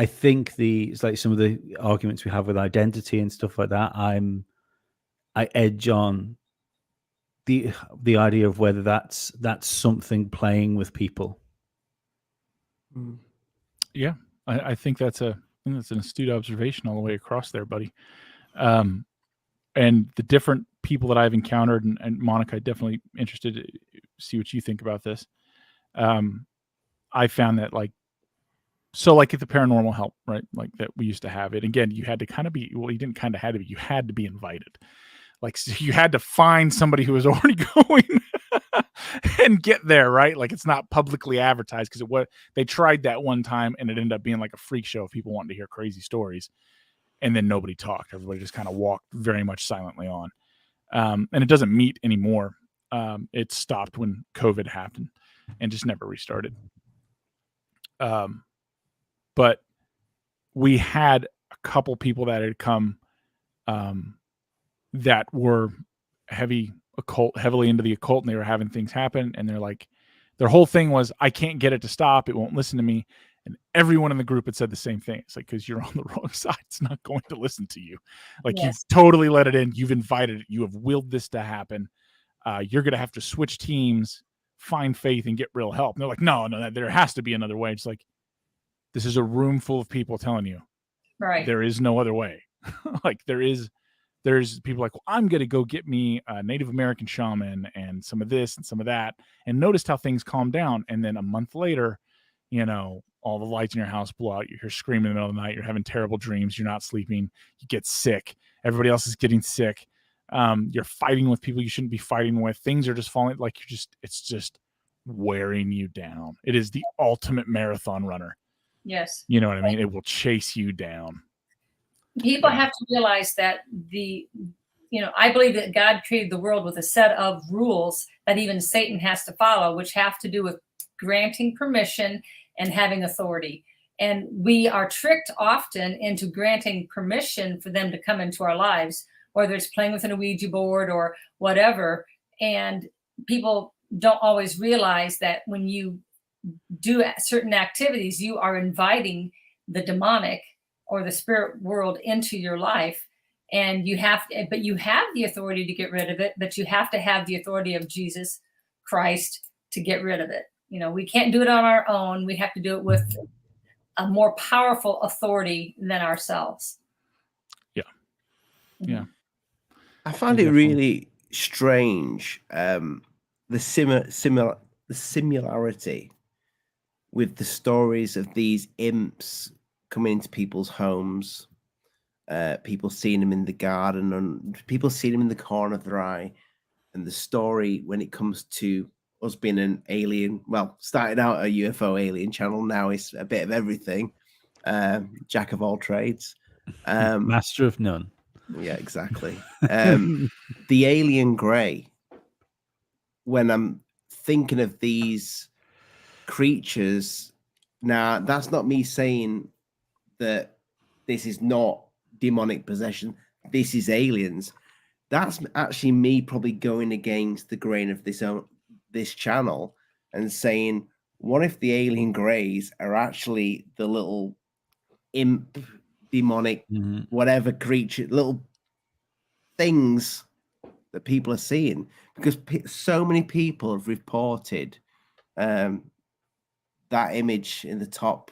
think it's like some of the arguments we have with identity and stuff like that, I edge on the idea of whether that's something playing with people. Yeah, I think that's an astute observation all the way across there, buddy. And the different people that I've encountered, and Monica, definitely interested to see what you think about this. I found that like at the paranormal help, right? Like that we used to have it. Again, you had to kind of be, well, you didn't kind of had to be, you had to be invited. Like, so you had to find somebody who was already going and get there, right? Like, it's not publicly advertised, because they tried that one time and it ended up being like a freak show of people wanting to hear crazy stories. And then nobody talked. Everybody just kind of walked very much silently on. And it doesn't meet anymore. It stopped when COVID happened and just never restarted. But we had a couple people that had come that were heavily into the occult, and they were having things happen. And they're like, their whole thing was, I can't get it to stop. It won't listen to me. And everyone in the group had said the same thing. It's like, because you're on the wrong side. It's not going to listen to you. Like, you've totally let it in. You've invited it. You have willed this to happen. You're going to have to switch teams, find faith, and get real help. And they're like, no, there has to be another way. It's like, this is a room full of people telling you, right, there is no other way. Like, there's people like, well, I'm going to go get me a Native American shaman and some of this and some of that. And noticed how things calm down. And then a month later, you know, all the lights in your house blow out. You're screaming in the middle of the night. You're having terrible dreams. You're not sleeping. You get sick. Everybody else is getting sick. You're fighting with people you shouldn't be fighting with. Things are just falling. Like, it's just wearing you down. It is the ultimate marathon runner. Yes. You know what I mean? It will chase you down. People have to realize that I believe that God created the world with a set of rules that even Satan has to follow, which have to do with granting permission and having authority. And we are tricked often into granting permission for them to come into our lives, whether it's playing with a Ouija board or whatever. And people don't always realize that when you do certain activities, you are inviting the demonic or the spirit world into your life. And you have the authority to get rid of it, but you have to have the authority of Jesus Christ to get rid of it. You know, we can't do it on our own. We have to do it with a more powerful authority than ourselves. Yeah. I find it really strange, the similarity with the stories of these imps coming into people's homes, people seeing them in the garden, and people seeing them in the corner of their eye, and the story when it comes to us being an alien. Well, started out a UFO alien channel, now it's a bit of everything. Jack of all trades, Master of none. yeah, exactly. The alien grey. When I'm thinking of these creatures, now that's not me saying that this is not demonic possession. This is aliens. That's actually me probably going against the grain of this channel and saying, what if the alien greys are actually the little imp, demonic, whatever creature, little things that people are seeing? Because so many people have reported that image in the top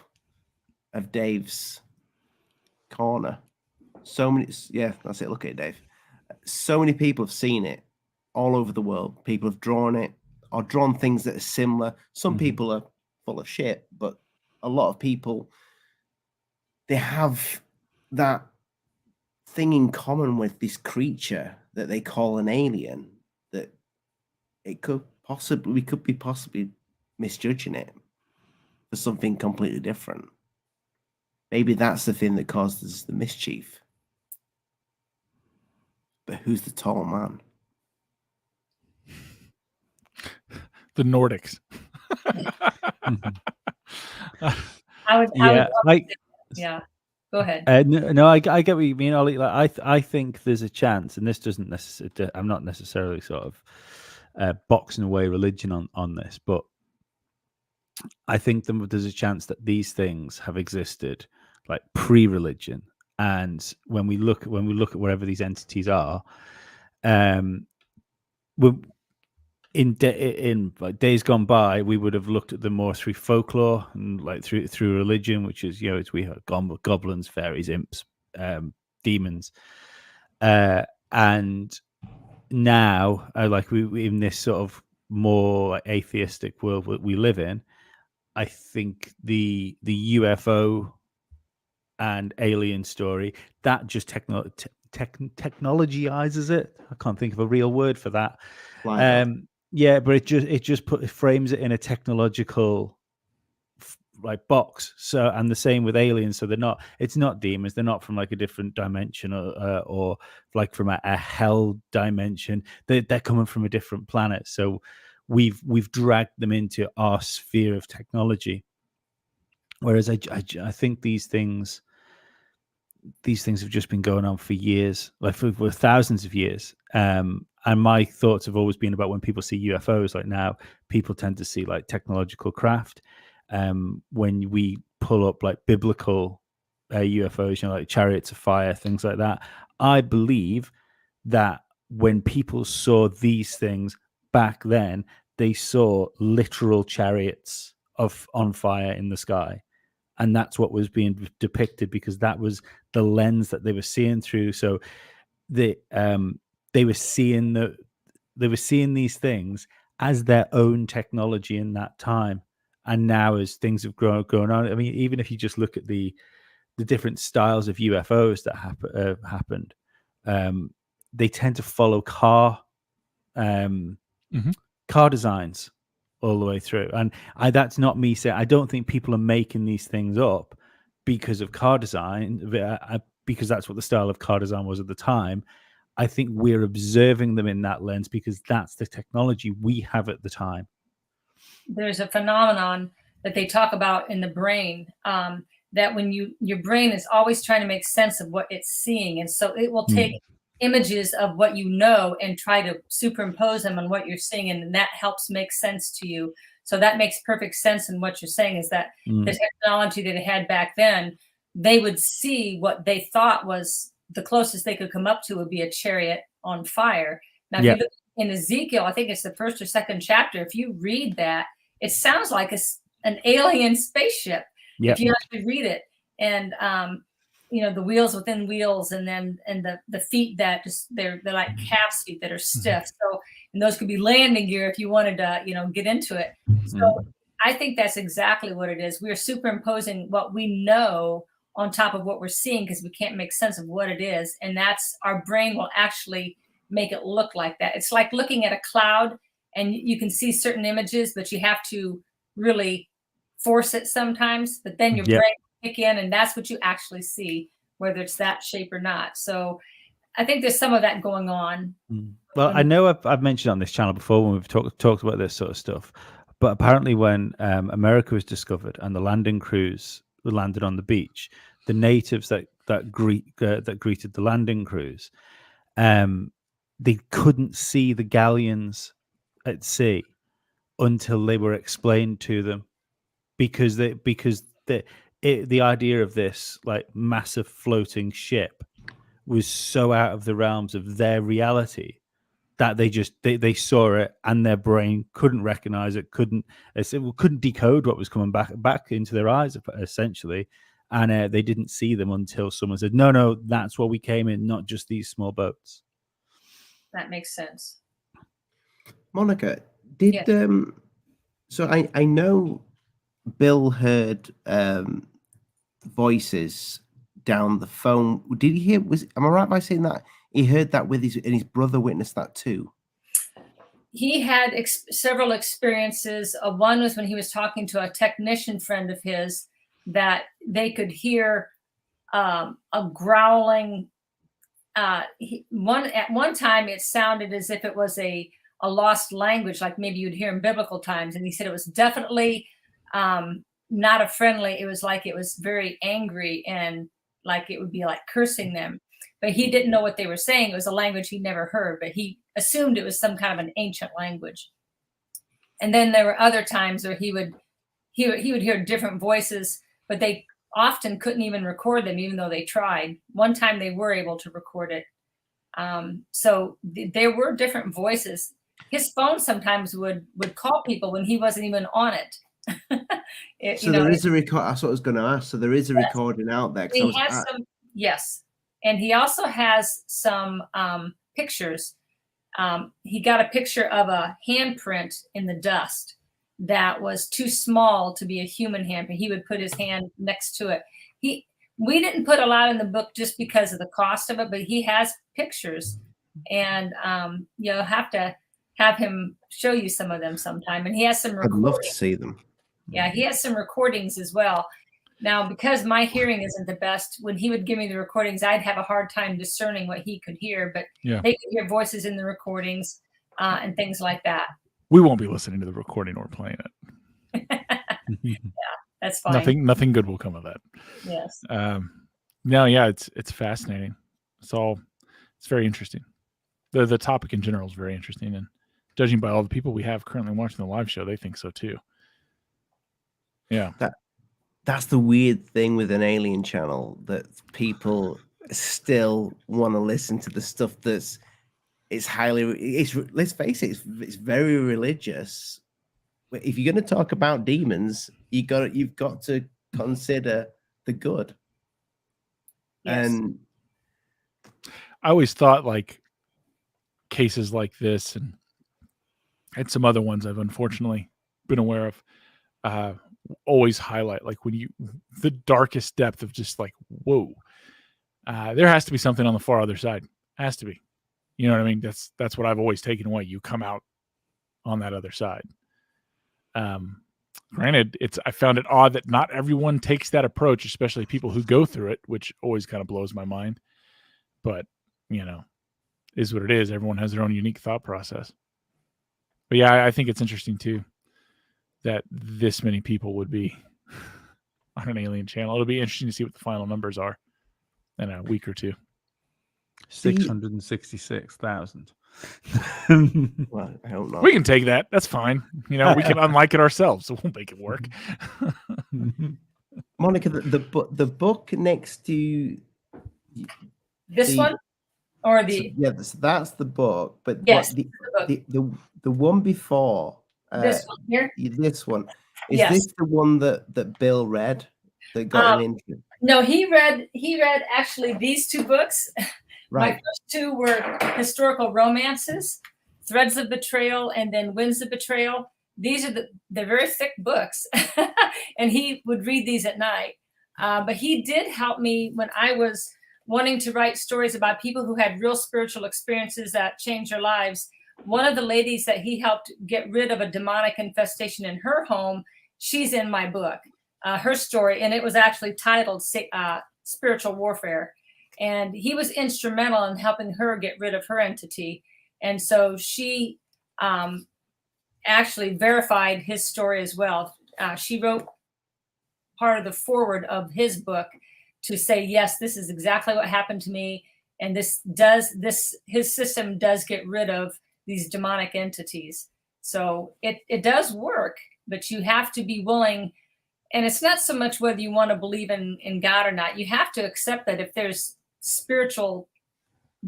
of Dave's corner. So many, yeah, that's it. Look at it, Dave. So many people have seen it all over the world. People have drawn it or drawn things that are similar. Some people are full of shit, but a lot of people, they have that thing in common with this creature that they call an alien, that we could be possibly misjudging it for something completely different. Maybe that's the thing that causes the mischief. But who's the tall man? The Nordics. I would yeah. Go ahead. No, I get what you mean, Ollie. Like, I think there's a chance, and this doesn't necessarily. I'm not necessarily sort of boxing away religion on this, but I think there's a chance that these things have existed like pre-religion, and when we look at wherever these entities are, in like days gone by, we would have looked at them more through folklore and like through religion, which is, you know, we have goblins, fairies, imps, demons, and now like we in this sort of more like atheistic world that we live in, I think the UFO and alien story that just technologizes it. I can't think of a real word for that. Yeah, but it just frames it in a technological like box. So, and the same with aliens. So it's not demons. They're not from like a different dimension or like from a hell dimension. They're coming from a different planet. So we've dragged them into our sphere of technology. Whereas I think these things have just been going on for years, like for thousands of years. And my thoughts have always been about when people see UFOs, like now people tend to see like technological craft. When we pull up like biblical UFOs, you know, like chariots of fire, things like that, I believe that when people saw these things back then, they saw literal chariots on fire in the sky. And that's what was being depicted, because that was the lens that they were seeing through. So they were seeing these things as their own technology in that time. And now, as things have grown on, I mean, even if you just look at the different styles of UFOs that happened, they tend to follow car designs all the way through. And that's not me saying, I don't think people are making these things up because of car design, because that's what the style of car design was at the time. I think we're observing them in that lens because that's the technology we have at the time. There's a phenomenon that they talk about in the brain, that when your brain is always trying to make sense of what it's seeing. And so it will take images of what you know and try to superimpose them on what you're seeing. And that helps make sense to you. So that makes perfect sense. And what you're saying is that the technology that they had back then, they would see what they thought was the closest they could come up to would be a chariot on fire. Now, if you look in Ezekiel, I think it's the first or second chapter, if you read that, it sounds like an alien spaceship. Yep. If you actually read it, and the wheels within wheels, and the feet that just they're like calf's feet that are stiff. So, and those could be landing gear if you wanted to, get into it. So I think that's exactly what it is. We're superimposing what we know on top of what we're seeing because we can't make sense of what it is. And that's our brain will actually make it look like that. It's like looking at a cloud and you can see certain images, but you have to really force it sometimes. But then your brain will kick in and that's what you actually see, whether it's that shape or not. So I think there's some of that going on. Well, I know I've mentioned on this channel before when we've talked about this sort of stuff, but apparently when America was discovered and the landing crews landed on the beach, the natives that greeted the landing crews, they couldn't see the galleons at sea until they were explained to them, because the idea of this like massive floating ship was so out of the realms of their reality that they saw it and their brain couldn't recognize it, couldn't decode what was coming back into their eyes essentially, and they didn't see them until someone said, no, that's where we came in, not just these small boats. That makes sense. Monica, did so I know Bill heard voices down the phone. Did he hear? Am I right by saying that he heard that with his brother witnessed that too? He had several experiences. One was when he was talking to a technician friend of his that they could hear a growling. At one time, it sounded as if it was a lost language, like maybe you'd hear in biblical times. And he said it was definitely not a friendly. It was like it was very angry and like it would be like cursing them. But he didn't know what they were saying. It was a language he never heard, but he assumed it was some kind of an ancient language. And then there were other times where he would hear different voices, but they often couldn't even record them, even though they tried. One time they were able to record it. So there were different voices. His phone sometimes would call people when he wasn't even on it. There is a record. That's what I was going to ask. So there is a recording out there. He has some, yes. And he also has some pictures. He got a picture of a handprint in the dust that was too small to be a human handprint. He would put his hand next to it. We didn't put a lot in the book just because of the cost of it, but he has pictures, and you'll have to have him show you some of them sometime. And he has some recordings. I'd love to see them. Yeah, he has some recordings as well. Now, because my hearing isn't the best, when he would give me the recordings, I'd have a hard time discerning what he could hear, but they could hear voices in the recordings and things like that. We won't be listening to the recording or playing it. Yeah, that's fine. Nothing good will come of that. Yes. No, yeah, it's fascinating. It's very interesting. The topic in general is very interesting, and judging by all the people we have currently watching the live show, they think so too. Yeah. That's the weird thing with an alien channel, that people still want to listen to the stuff let's face it, it's very religious. If you're going to talk about demons, you've got to consider the good. Yes. And I always thought like cases like this and some other ones I've unfortunately been aware of, always highlight like the darkest depth of just like, whoa, there has to be something on the far other side. Has to be. You know what I mean? That's what I've always taken away. You come out on that other side. Granted, I found it odd that not everyone takes that approach, especially people who go through it, which always kind of blows my mind. But, is what it is. Everyone has their own unique thought process. But yeah, I think it's interesting too that this many people would be on an alien channel. It'll be interesting to see what the final numbers are in a week or two. 666,000. Well, I don't know. We can take that. That's fine. We can unlike it ourselves, so we'll make it work. Monica, the book next to this one or that's the book. But yes, the one before this one here. This one is this the one that Bill read that got him into? No, he read actually these two books. My Right. first two were historical romances, Threads of Betrayal, and then Winds of Betrayal. These are they're very thick books, and he would read these at night. But he did help me when I was wanting to write stories about people who had real spiritual experiences that changed their lives. One of the ladies that he helped get rid of a demonic infestation in her home, she's in my book, her story, and it was actually titled Spiritual Warfare. And he was instrumental in helping her get rid of her entity. And so she actually verified his story as well. She wrote part of the foreword of his book to say, yes, this is exactly what happened to me. And his system does get rid of these demonic entities. So it does work, but you have to be willing. And it's not so much whether you want to believe in God or not. You have to accept that if there's spiritual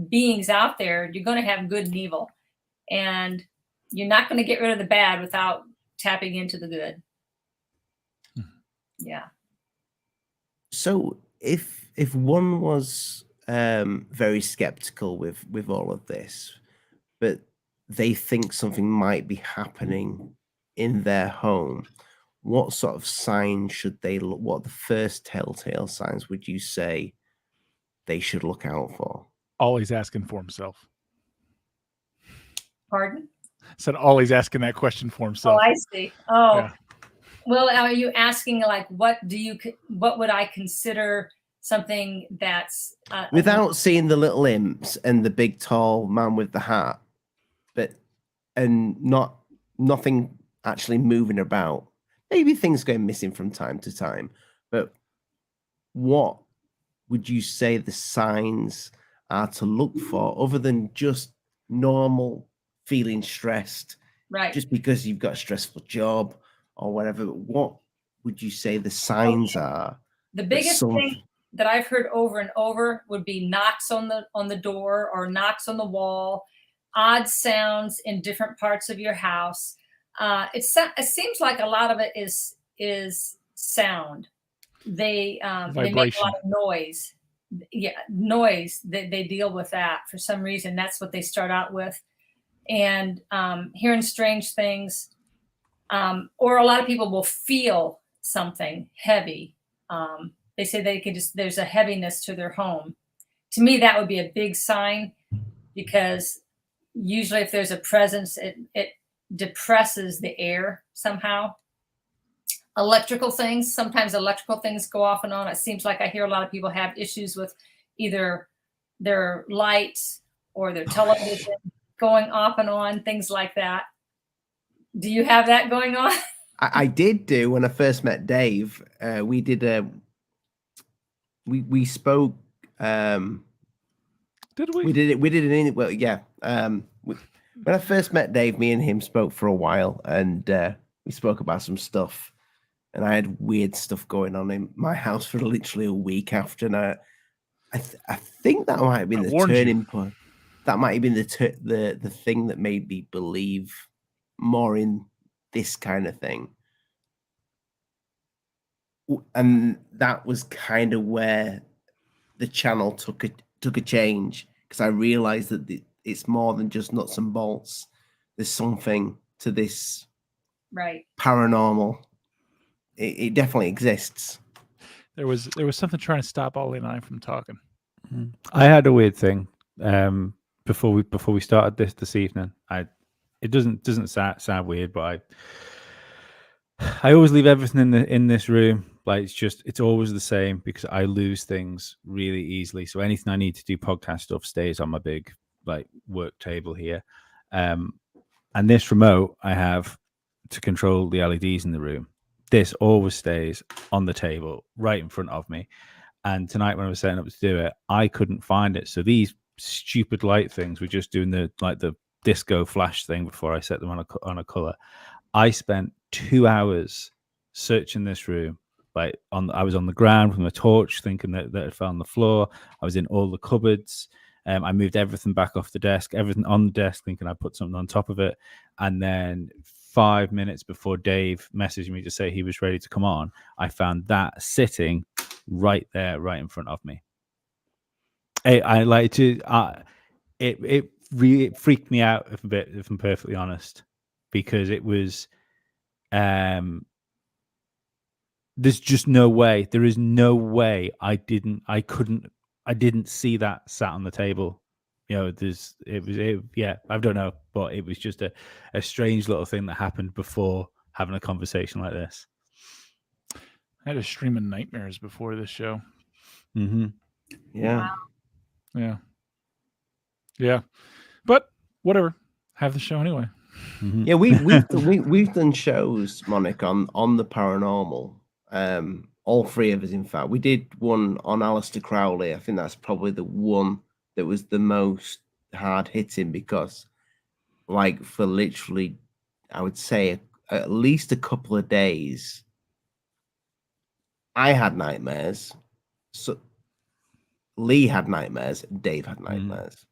beings out there, you're going to have good and evil. And you're not going to get rid of the bad without tapping into the good. Yeah. So if one was very skeptical with all of this, but they think something might be happening in their home, what sort of signs should they look? What are the first telltale signs would you say they should look out for? Always asking for himself. Pardon? Said always asking that question for himself. Oh, I see. Oh, Yeah. Well, are you asking like, what would I consider something that's Without seeing the little imps and the big tall man with the hat, and nothing actually moving about. Maybe things going missing from time to time, but what would you say the signs are to look for other than just normal feeling stressed, right? Just because you've got a stressful job or whatever? What would you say the signs are? The biggest thing that I've heard over and over would be knocks on the door or knocks on the wall, odd sounds in different parts of your house. It seems like a lot of it is sound. They make a lot of noise. Yeah, noise. They deal with that for some reason. That's what they start out with. And hearing strange things, or a lot of people will feel something heavy. They say there's a heaviness to their home. To me, that would be a big sign, because usually if there's a presence, it depresses the air somehow. Sometimes electrical things go off and on. It seems like I hear a lot of people have issues with either their lights or their television going off and on, things like that. Do you have that going on? I did do when I first met Dave. We did we spoke. Did we? We did it. Well, yeah. When I first met Dave, me and him spoke for a while, and we spoke about some stuff. And I had weird stuff going on in my house for literally a week after. And I think that might have been the turning point. That might have been the thing that made me believe more in this kind of thing. And that was kind of where the channel took a change, because I realized that it's more than just nuts and bolts. There's something to this paranormal. It definitely exists. There was something trying to stop Ollie and I from talking. I had a weird thing before we started this evening. It doesn't sound weird, but I always leave everything in this room. Like it's always the same, because I lose things really easily. So anything I need to do podcast stuff stays on my big work table here. And this remote I have to control the LEDs in the room. This always stays on the table right in front of me. And tonight when I was setting up to do it, I couldn't find it. So these stupid light things were just doing the disco flash thing before I set them on a color. I spent 2 hours searching this room. I was on the ground with my torch, thinking that it fell on the floor. I was in all the cupboards. I moved everything back off the desk, everything on the desk, thinking I put something on top of it. And then 5 minutes before Dave messaged me to say he was ready to come on, I found that sitting right there, right in front of me. I like to. It really freaked me out a bit, if I'm perfectly honest, because it was. There's just no way. There is no way I didn't see that sat on the table. You know, yeah, I don't know, but it was just a strange little thing that happened before having a conversation like this. I had a stream of nightmares before this show. Mm-hmm. Yeah. Wow. Yeah. But whatever. Have the show anyway. Mm-hmm. Yeah, we've done shows, Monica, on the paranormal. All three of us, in fact. We did one on Aleister Crowley. I think that's probably the one that was the most hard hitting, because like for literally, I would say at least a couple of days, I had nightmares. So Lee had nightmares. Dave had nightmares.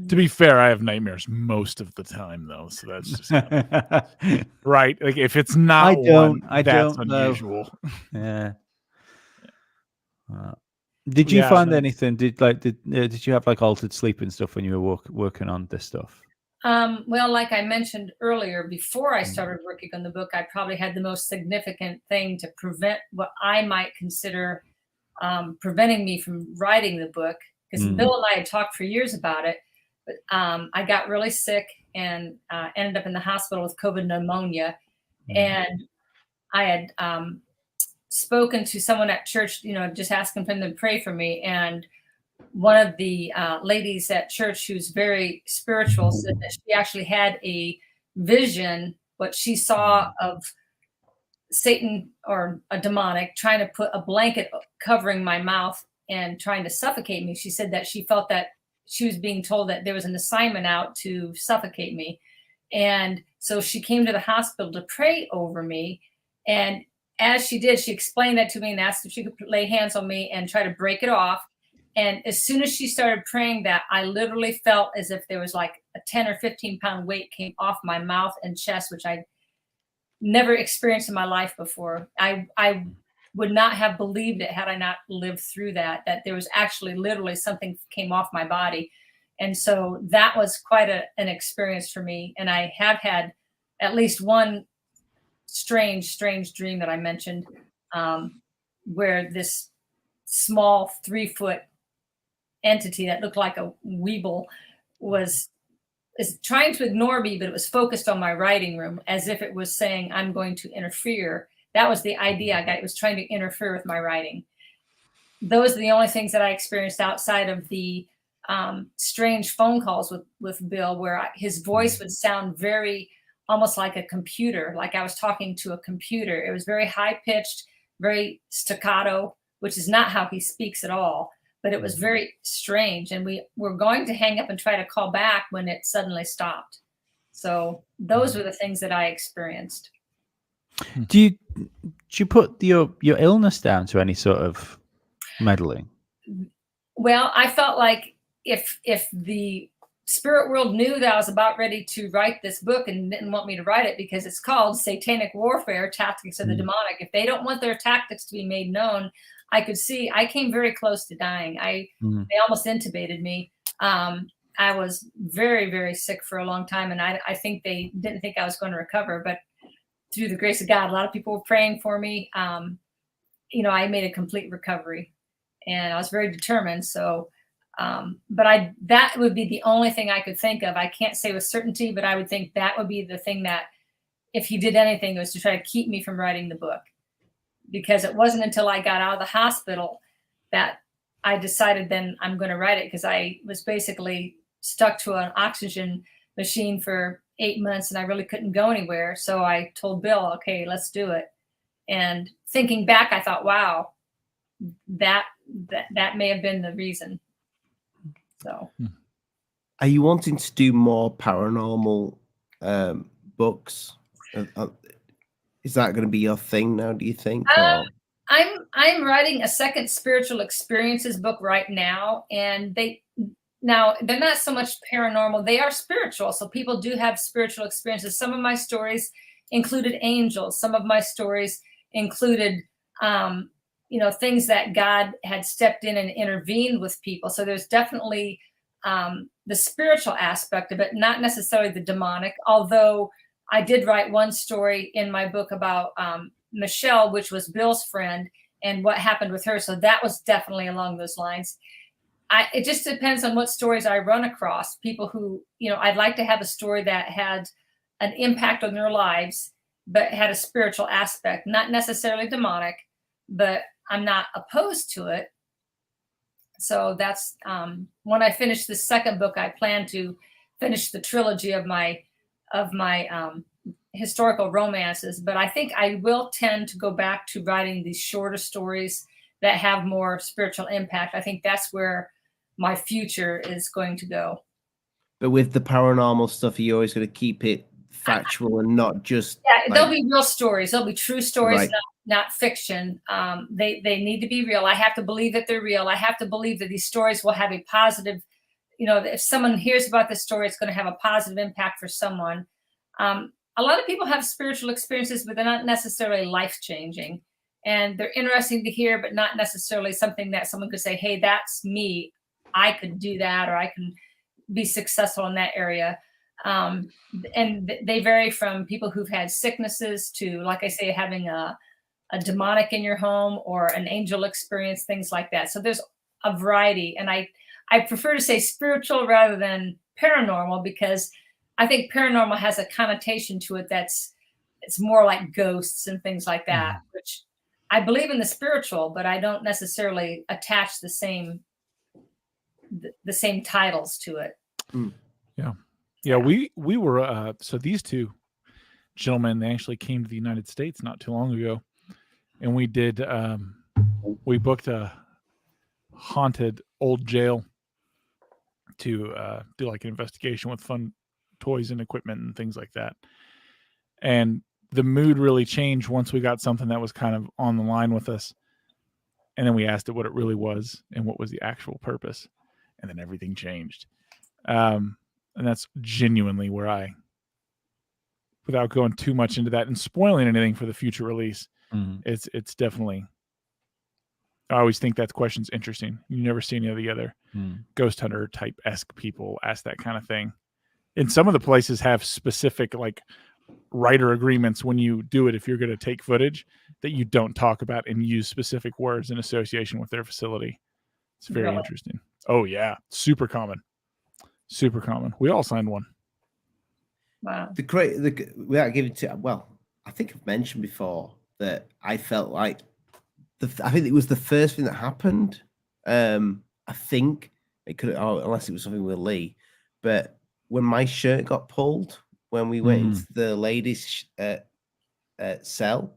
To be fair, I have nightmares most of the time, though. So that's just right. Like if it's not that's unusual. Yeah. Did you find anything? Did you have like altered sleep and stuff when you were working on this stuff? Well, like I mentioned earlier, before I started working on the book, I probably had the most significant thing to prevent what I might consider preventing me from writing the book. Because Bill and I had talked for years about it, but I got really sick and ended up in the hospital with COVID pneumonia. And I had spoken to someone at church, just asking for them to pray for me. And one of the ladies at church, who's very spiritual, said that she actually had a vision, what she saw of Satan or a demonic trying to put a blanket covering my mouth and trying to suffocate me. She said that she felt that she was being told that there was an assignment out to suffocate me. And so she came to the hospital to pray over me. And as she did, she explained that to me and asked if she could lay hands on me and try to break it off. And as soon as she started praying that, I literally felt as if there was like a 10 or 15 pound weight came off my mouth and chest, which I never experienced in my life before. I would not have believed it had I not lived through that there was actually literally something came off my body. And so that was quite an experience for me. And I have had at least one strange dream that I mentioned, where this small 3-foot entity that looked like a weeble is trying to ignore me, but it was focused on my writing room as if it was saying, I'm going to interfere. That was the idea I got. It was trying to interfere with my writing. Those are the only things that I experienced outside of the strange phone calls with Bill, where his voice would sound very almost like a computer, like I was talking to a computer. It was very high pitched, very staccato, which is not how he speaks at all. But it was very strange. And we were going to hang up and try to call back when it suddenly stopped. So those were the things that I experienced. Do you put your illness down to any sort of meddling? Well, I felt like if the spirit world knew that I was about ready to write this book and didn't want me to write it because it's called Satanic Warfare, Tactics of the Demonic, if they don't want their tactics to be made known, I could see I came very close to dying. They almost intubated me. I was very, very sick for a long time. And I think they didn't think I was going to recover, but through the grace of God, a lot of people were praying for me. I made a complete recovery and I was very determined. So, but that would be the only thing I could think of. I can't say with certainty, but I would think that would be the thing that if he did anything, it was to try to keep me from writing the book. Because it wasn't until I got out of the hospital that I decided then I'm going to write it, because I was basically stuck to an oxygen machine for 8 months and I really couldn't go anywhere. So I told Bill, okay, let's do it. And thinking back, I thought, wow, that may have been the reason. So, are you wanting to do more paranormal books? Is that going to be your thing now, do you think? I'm writing a second spiritual experiences book right now, and they're not so much paranormal. They are spiritual. So people do have spiritual experiences. Some of my stories included angels. Some of my stories included, things that God had stepped in and intervened with people. So there's definitely the spiritual aspect of it, not necessarily the demonic, although I did write one story in my book about Michelle, which was Bill's friend, and what happened with her. So that was definitely along those lines. It just depends on what stories I run across. People who, I'd like to have a story that had an impact on their lives, but had a spiritual aspect, not necessarily demonic, but I'm not opposed to it. So that's when I finish the second book, I plan to finish the trilogy of my historical romances. But I think I will tend to go back to writing these shorter stories that have more spiritual impact. I think that's where my future is going to go. But with the paranormal stuff, you're always going to keep it factual and not just. Yeah, there'll be real stories. There'll be true stories, Right. not fiction. They need to be real. I have to believe that they're real. I have to believe that these stories will have a positive, if someone hears about this story, it's going to have a positive impact for someone. A lot of people have spiritual experiences, but they're not necessarily life-changing. And they're interesting to hear, but not necessarily something that someone could say, hey, that's me. I could do that, or I can be successful in that area. And they vary from people who've had sicknesses to, like I say, having a demonic in your home or an angel experience, things like that. So there's a variety. And I prefer to say spiritual rather than paranormal, because I think paranormal has a connotation to it it's more like ghosts and things like that, which I believe in the spiritual, but I don't necessarily attach the same titles to it. Yeah. We were so these two gentlemen, they actually came to the United States not too long ago, and we did we booked a haunted old jail to do like an investigation with fun toys and equipment and things like that. And the mood really changed once we got something that was kind of on the line with us, and then we asked it what it really was and what was the actual purpose, and then everything changed. And that's genuinely where without going too much into that and spoiling anything for the future release, it's definitely, I always think that question's interesting. You never see any of the other ghost hunter type-esque people ask that kind of thing. And some of the places have specific like writer agreements when you do it, if you're going to take footage, that you don't talk about and use specific words in association with their facility. It's very interesting. Oh yeah. Super common. We all signed one. Wow. Without giving to, well, I think I've mentioned before that I felt like I think it was the first thing that happened. I think it could, unless it was something with Lee, but when my shirt got pulled when we went into the ladies' cell,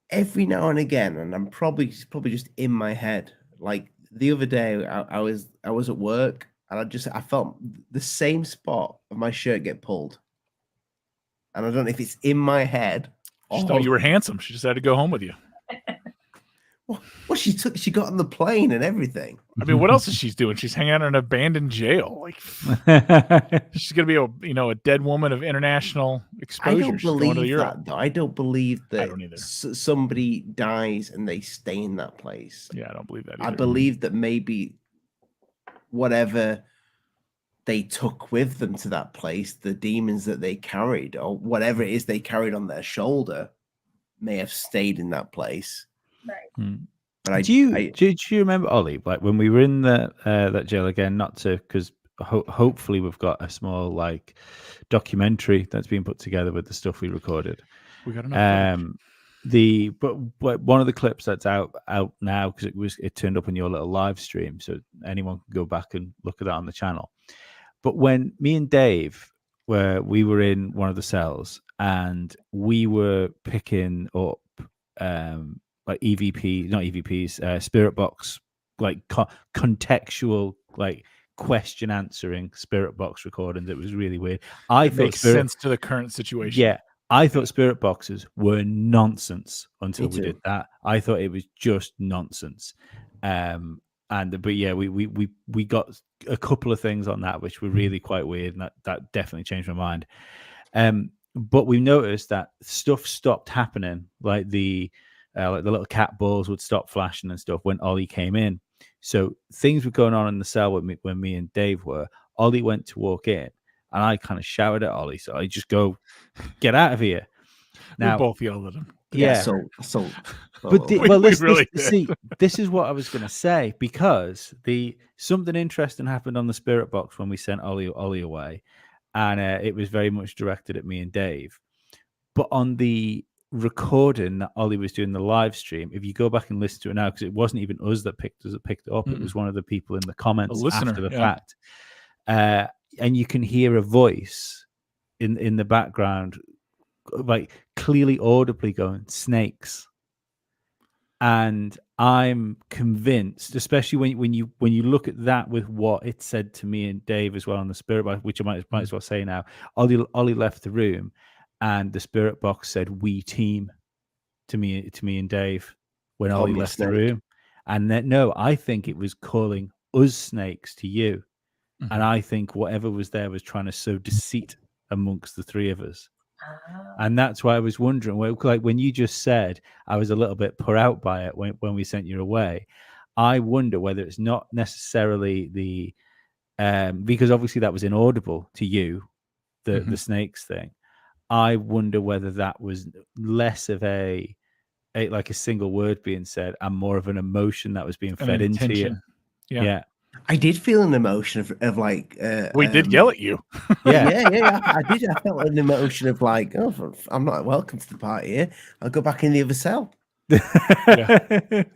every now and again, and I'm probably just in my head. Like the other day, I was at work, and I felt the same spot of my shirt get pulled, and I don't know if it's in my head. She thought you were handsome. She just had to go home with you. Well, she got on the plane and everything. I mean, what else is she doing? She's hanging out in an abandoned jail. Like she's gonna be a dead woman of international exposure. I don't believe that, though. I don't believe that. I don't either. Somebody dies and they stay in that place. Yeah, I don't believe that either. I believe that maybe whatever they took with them to that place, the demons that they carried, or whatever it is they carried on their shoulder, may have stayed in that place. Right. But do you remember, Ollie, like when we were in that jail again? Not to, because hopefully we've got a small like documentary that's being put together with the stuff we recorded. We got enough. But one of the clips that's out now, because it turned up on your little live stream, so anyone can go back and look at that on the channel. But when me and Dave we were in one of the cells and we were picking up like spirit box, like contextual, like question answering spirit box recordings. It was really weird. It makes sense to the current situation. Yeah, I thought spirit boxes were nonsense until we did that. I thought it was just nonsense. But yeah, we got a couple of things on that which were really quite weird, and that definitely changed my mind. but we noticed that stuff stopped happening, like the little cat balls would stop flashing and stuff when Ollie came in. So things were going on in the cell with me, when me and Dave were. Ollie went to walk in, and I kind of shouted at Ollie, so I just go, "Get out of here!" Now, we both yelled at him. yeah. But This is what I was going to say, because something interesting happened on the spirit box when we sent Ollie away, and it was very much directed at me and Dave. But on the recording that Ollie was doing the live stream, if you go back and listen to it now, because it wasn't even us that picked it up, it was one of the people in the comments after the fact, and you can hear a voice in the background, like clearly audibly going, "Snakes." And I'm convinced, especially when you look at that with what it said to me and Dave as well on the spirit box, which I might as well say now. Ollie left the room, and the spirit box said "we team" to me and Dave when Ollie left the room. And then, no, I think it was calling us snakes to you. Mm-hmm. And I think whatever was there was trying to sow deceit amongst the three of us. And that's why I was wondering, like when you just said I was a little bit put out by it when we sent you away, I wonder whether it's not necessarily the because obviously that was inaudible to you, the snakes thing. I wonder whether that was less of a like a single word being said and more of an emotion that was being fed into you. Yeah. I did feel an emotion of like we did yell at you. yeah. I did. I felt an emotion of like, oh, I'm not welcome to the party here. I'll go back in the other cell.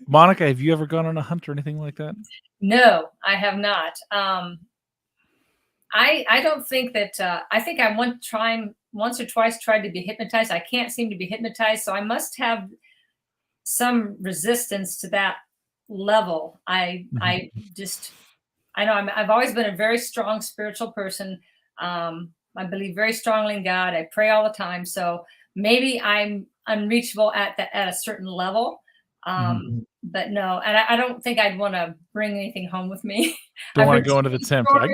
Monica, have you ever gone on a hunt or anything like that? No, I have not. I don't think that. I think I once or twice tried to be hypnotized. I can't seem to be hypnotized, so I must have some resistance to that level. I know I've always been a very strong spiritual person. I believe very strongly in God. I pray all the time. So maybe I'm unreachable at a certain level. But no, and I don't think I'd want to bring anything home with me. Don't want to go into the temp. I've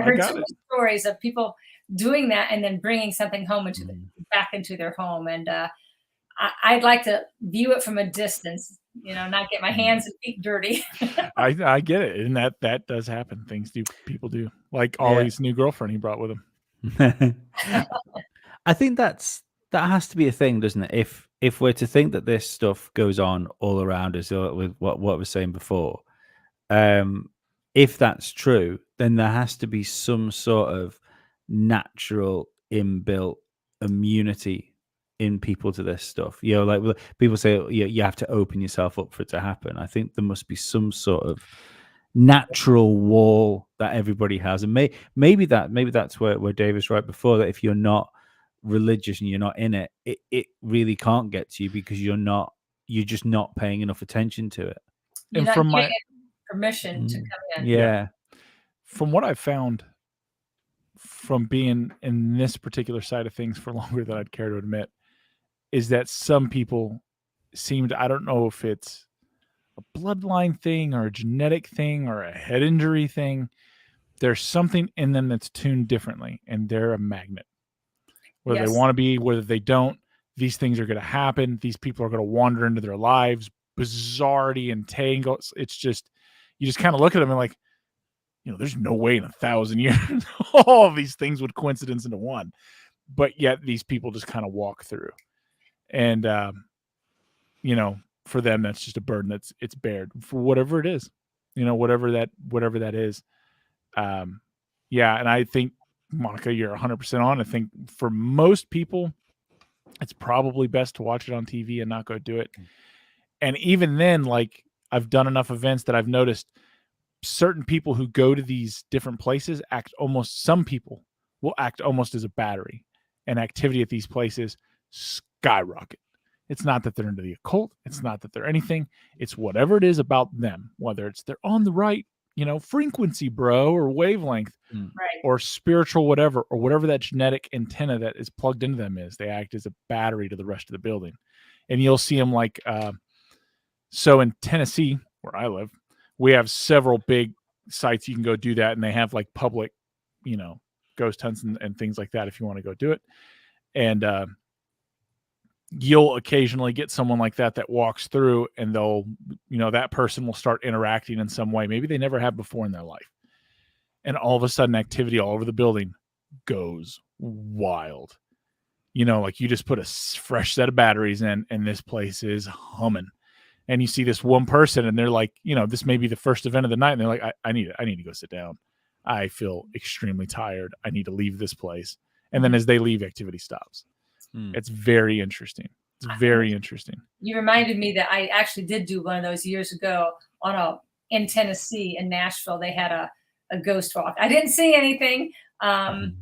heard so many stories of people doing that and then bringing something home back into their home. And I'd like to view it from a distance, not get my hands and feet dirty. I get it. And that does happen. People do. Like Ollie's new girlfriend he brought with him. I think that has to be a thing, doesn't it? If we're to think that this stuff goes on all around us, with what I was saying before, if that's true, then there has to be some sort of natural inbuilt immunity in people to this stuff. Like people say, you have to open yourself up for it to happen. I think there must be some sort of natural wall that everybody has, and maybe that's where Dave is right before, that if you're not religious and you're not in it, it really can't get to you because you're just not paying enough attention to it. You're not getting permission to come in. Yeah. From what I've found from being in this particular side of things for longer than I'd care to admit, is that some people I don't know if it's a bloodline thing or a genetic thing or a head injury thing. There's something in them that's tuned differently, and they're a magnet. Whether they want to be, whether they don't, these things are going to happen. These people are going to wander into their lives, bizarrety and tangles. It's just, you just kind of look at them and like, there's no way in 1,000 years all of these things would coincidence into one. But yet these people just kind of walk through. And, for them, that's just a burden it's bared for whatever it is, whatever that is. And I think, Monica, you're 100% on. I think for most people, it's probably best to watch it on TV and not go do it. And even then, like, I've done enough events that I've noticed certain people who go to these different places some people will act almost as a battery, and activity at these places skyrocket. It's not that they're into the occult. It's not that they're anything. It's whatever it is about them, whether it's they're on the right, frequency, bro, or wavelength, right, or spiritual, whatever, or whatever that genetic antenna that is plugged into them is. They act as a battery to the rest of the building. And you'll see them like, so in Tennessee, where I live, we have several big sites you can go do that. And they have like public, ghost hunts and things like that if you want to go do it. And you'll occasionally get someone like that walks through, and they'll, that person will start interacting in some way. Maybe they never have before in their life. And all of a sudden activity all over the building goes wild. Like you just put a fresh set of batteries in and this place is humming. And you see this one person and they're like, this may be the first event of the night. And they're like, I need to go sit down. I feel extremely tired. I need to leave this place. And then as they leave, activity stops. It's very interesting. It's very interesting. You reminded me that I actually did do one of those years ago in Tennessee, in Nashville. They had a ghost walk. I didn't see anything. And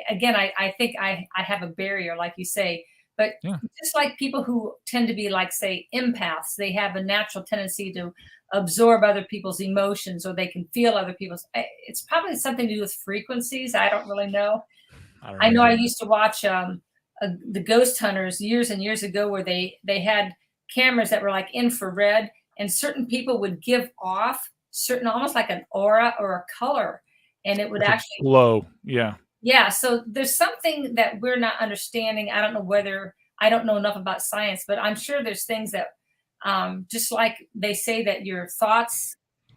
again, I think I have a barrier, like you say, but just like people who tend to be like, say, empaths, they have a natural tendency to absorb other people's emotions, or they can feel other people's. It's probably something to do with frequencies. I don't really know. I know I used to watch the Ghost Hunters years and years ago, where they had cameras that were like infrared, and certain people would give off certain, almost like an aura or a color, and it would like actually glow. Yeah. So there's something that we're not understanding. I don't know enough about science, but I'm sure there's things that just like they say that your thoughts,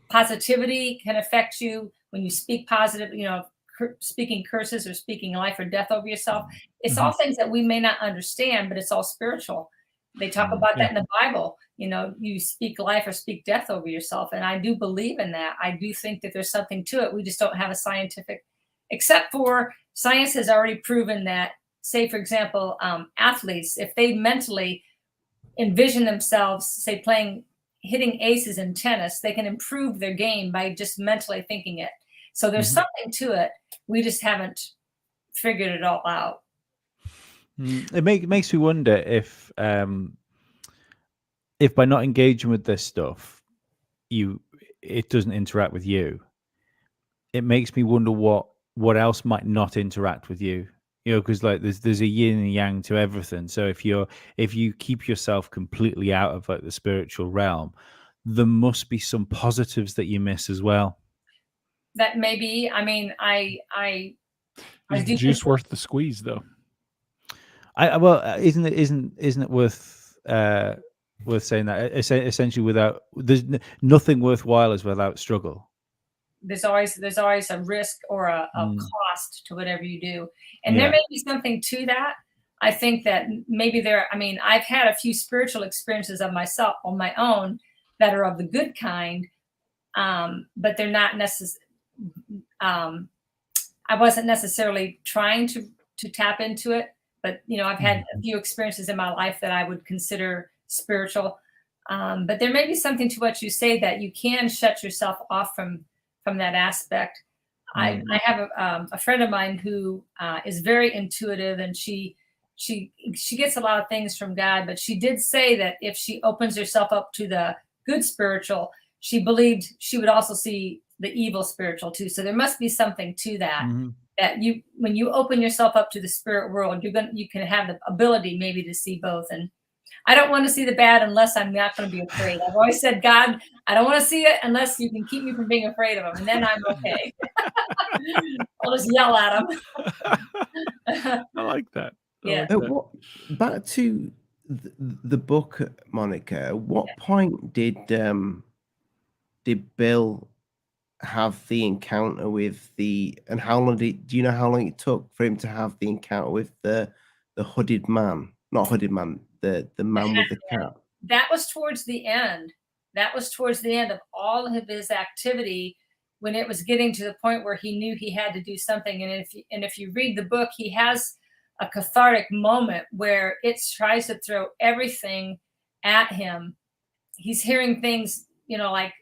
positivity can affect you when you speak positive, speaking curses or speaking life or death over yourself. It's all things that we may not understand, but it's all spiritual. They talk about that in the Bible. You speak life or speak death over yourself. And I do believe in that. I do think that there's something to it. We just don't have a scientific, except for science has already proven that, say, for example, athletes, if they mentally envision themselves, say, hitting aces in tennis, they can improve their game by just mentally thinking it. So there's something to it. We just haven't figured it all out. It makes me wonder if by not engaging with this stuff, it doesn't interact with you. It makes me wonder what else might not interact with you. Because like there's a yin and yang to everything. So if you keep yourself completely out of like the spiritual realm, there must be some positives that you miss as well. That may be. I mean, Is the juice worth the squeeze, though? Isn't it worth saying that? Essentially, there's nothing worthwhile is without struggle. There's always a risk or a cost to whatever you do, and there may be something to that. I think that maybe I've had a few spiritual experiences of myself on my own that are of the good kind, but they're not necessarily. I wasn't necessarily trying to tap into it, but I've had a few experiences in my life that I would consider spiritual. But there may be something to what you say, that you can shut yourself off from that aspect. I have a friend of mine who is very intuitive, and she gets a lot of things from God, but she did say that if she opens herself up to the good spiritual, she believed she would also see the evil spiritual too. So there must be something to that, that when you open yourself up to the spirit world, you can have the ability maybe to see both. And I don't want to see the bad unless I'm not going to be afraid. I've always said, God, I don't want to see it unless you can keep me from being afraid of them, and then I'm okay. I'll just yell at them. I like that. Back to the book, Monica. What point did Bill have the encounter with and how long do you know how long it took for him to have the encounter with the hooded man? Not hooded man, the man with the cat. That was towards the end. That was towards the end of all of his activity, when it was getting to the point where he knew he had to do something. And if you read the book, he has a cathartic moment where it tries to throw everything at him. He's hearing things, like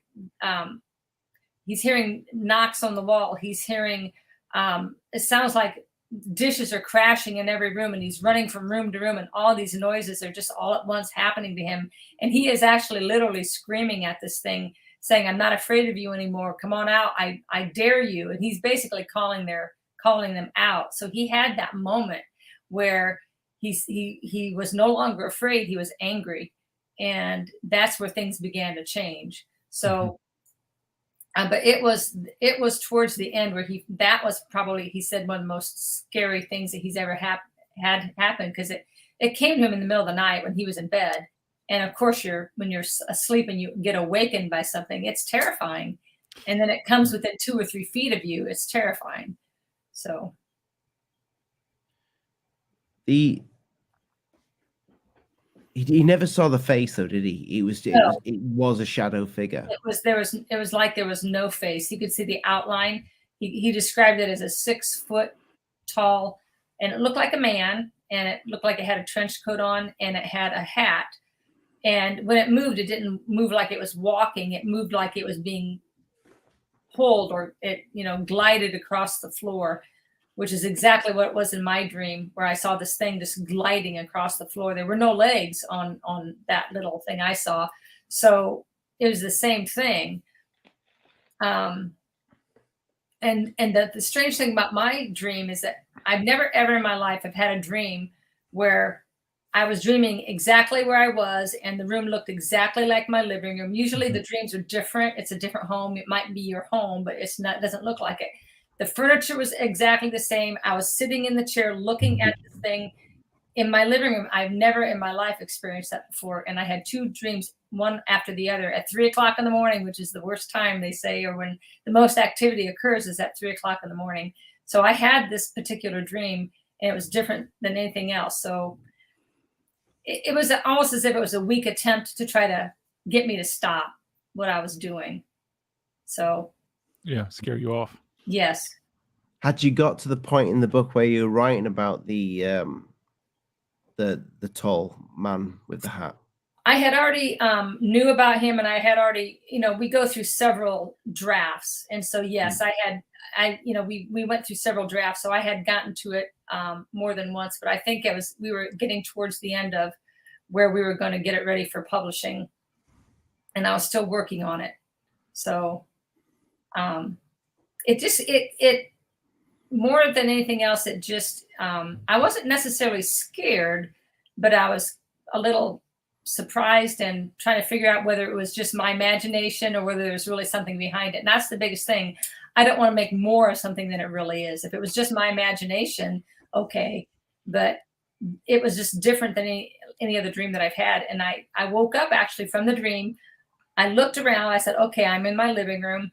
he's hearing knocks on the wall. He's hearing, it sounds like dishes are crashing in every room, and he's running from room to room, and all these noises are just all at once happening to him. And he is actually literally screaming at this thing, saying, I'm not afraid of you anymore. Come on out. I dare you. And he's basically calling them out. So he had that moment where he was no longer afraid. He was angry. And that's where things began to change. So, but it was towards the end where that was probably, he said, one of the most scary things that he's ever had happened, because it came to him in the middle of the night when he was in bed. And of course, when you're asleep and you get awakened by something, it's terrifying. And then it comes within 2 or 3 feet of you. It's terrifying. So he never saw the face, though, did he? It was a shadow figure. it was like there was no face. You could see the outline. He described it as a 6 foot tall, and it looked like a man, and it looked like it had a trench coat on, and it had a hat. And when it moved, it didn't move like it was walking. It moved like it was being pulled, or it, glided across the floor, which is exactly what it was in my dream, where I saw this thing just gliding across the floor. There were no legs on that little thing I saw. So it was the same thing. And the strange thing about my dream is that I've never, ever in my life have had a dream where I was dreaming exactly where I was, and the room looked exactly like my living room. Usually the dreams are different. It's a different home. It might be your home, but it doesn't look like it. The furniture was exactly the same. I was sitting in the chair looking at this thing in my living room. I've never in my life experienced that before. And I had 2 dreams, one after the other, at 3 o'clock in the morning, which is the worst time, they say, or when the most activity occurs is at 3 o'clock in the morning. So I had this particular dream, and it was different than anything else. So it was almost as if it was a weak attempt to try to get me to stop what I was doing. So Yeah, scare you off. Yes. Had you got to the point in the book where you were writing about the tall man with the hat? I had already knew about him, and I had already, we go through several drafts. And so, yes, we went through several drafts. So I had gotten to it more than once, but I think we were getting towards the end of where we were going to get it ready for publishing, and I was still working on it. So it more than anything else, it just, I wasn't necessarily scared, but I was a little surprised and trying to figure out whether it was just my imagination or whether there's really something behind it. And that's the biggest thing. I don't want to make more of something than it really is. If it was just my imagination, okay, but it was just different than any other dream that I've had. And I woke up actually from the dream. I looked around. I said, okay, I'm in my living room.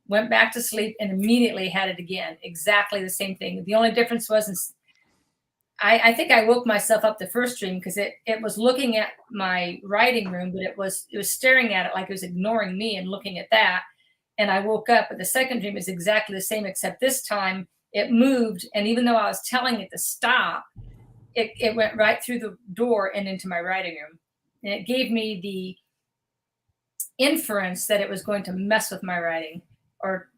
Went back to sleep and immediately had it again. Exactly the same thing. The only difference was I think I woke myself up the first dream because it was looking at my writing room, but it was staring at it like it was ignoring me and looking at that. And I woke up, but the second dream is exactly the same, except this time it moved. And even though I was telling it to stop, it went right through the door and into my writing room. And it gave me the inference that it was going to mess with my writing, or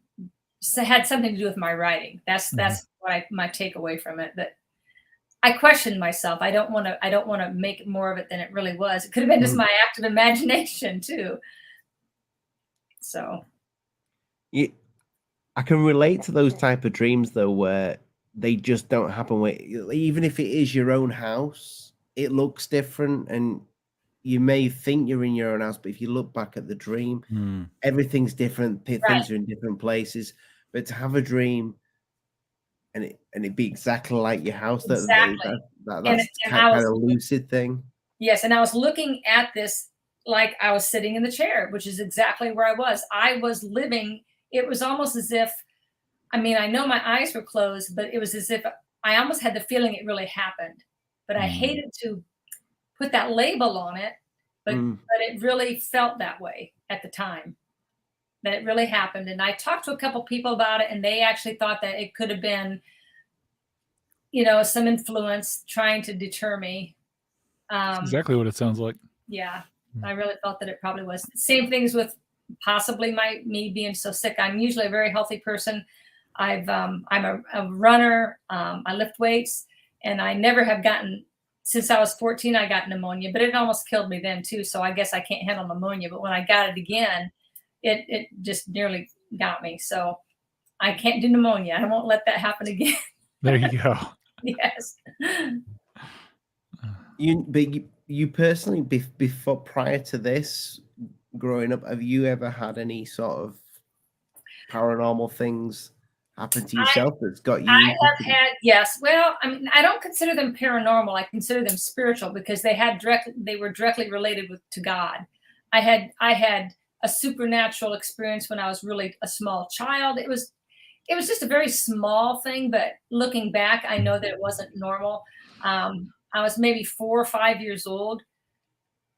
had something to do with my writing. That's what my takeaway from it. That I questioned myself. I don't want to make more of it than it really was. It could have been just my active imagination too. So, I can relate to those type of dreams though, where they just don't happen. Even if it is your own house, it looks different, and you may think you're in your own house, but if you look back at the dream, everything's different. Things are in different places. But to have a dream and it be exactly like your house, that's kind of lucid thing. Yes, and I was looking at this like I was sitting in the chair, which is exactly where I was. I was living. It was almost as if, I know my eyes were closed, but it was as if I almost had the feeling it really happened. But I hated to put that label on it, but it really felt that way at the time, that it really happened. And I talked to a couple people about it, and they actually thought that it could have been, some influence trying to deter me. That's exactly what it sounds like. Yeah, I really thought that it probably was. Same things with possibly me being so sick. I'm usually a very healthy person. I'm a runner. I lift weights, and I never have gotten. Since I was 14, I got pneumonia, but it almost killed me then too. So I guess I can't handle pneumonia. But when I got it again, it just nearly got me. So I can't do pneumonia. I won't let that happen again. There you go. Yes. You personally, before, prior to this, growing up, have you ever had any sort of paranormal things happened to yourself that's got you? I have had, yes. Well, I mean, I don't consider them paranormal. I consider them spiritual because they were directly related to God. I had a supernatural experience when I was really a small child. It was just a very small thing, but looking back, I know that it wasn't normal. I was maybe 4 or 5 years old,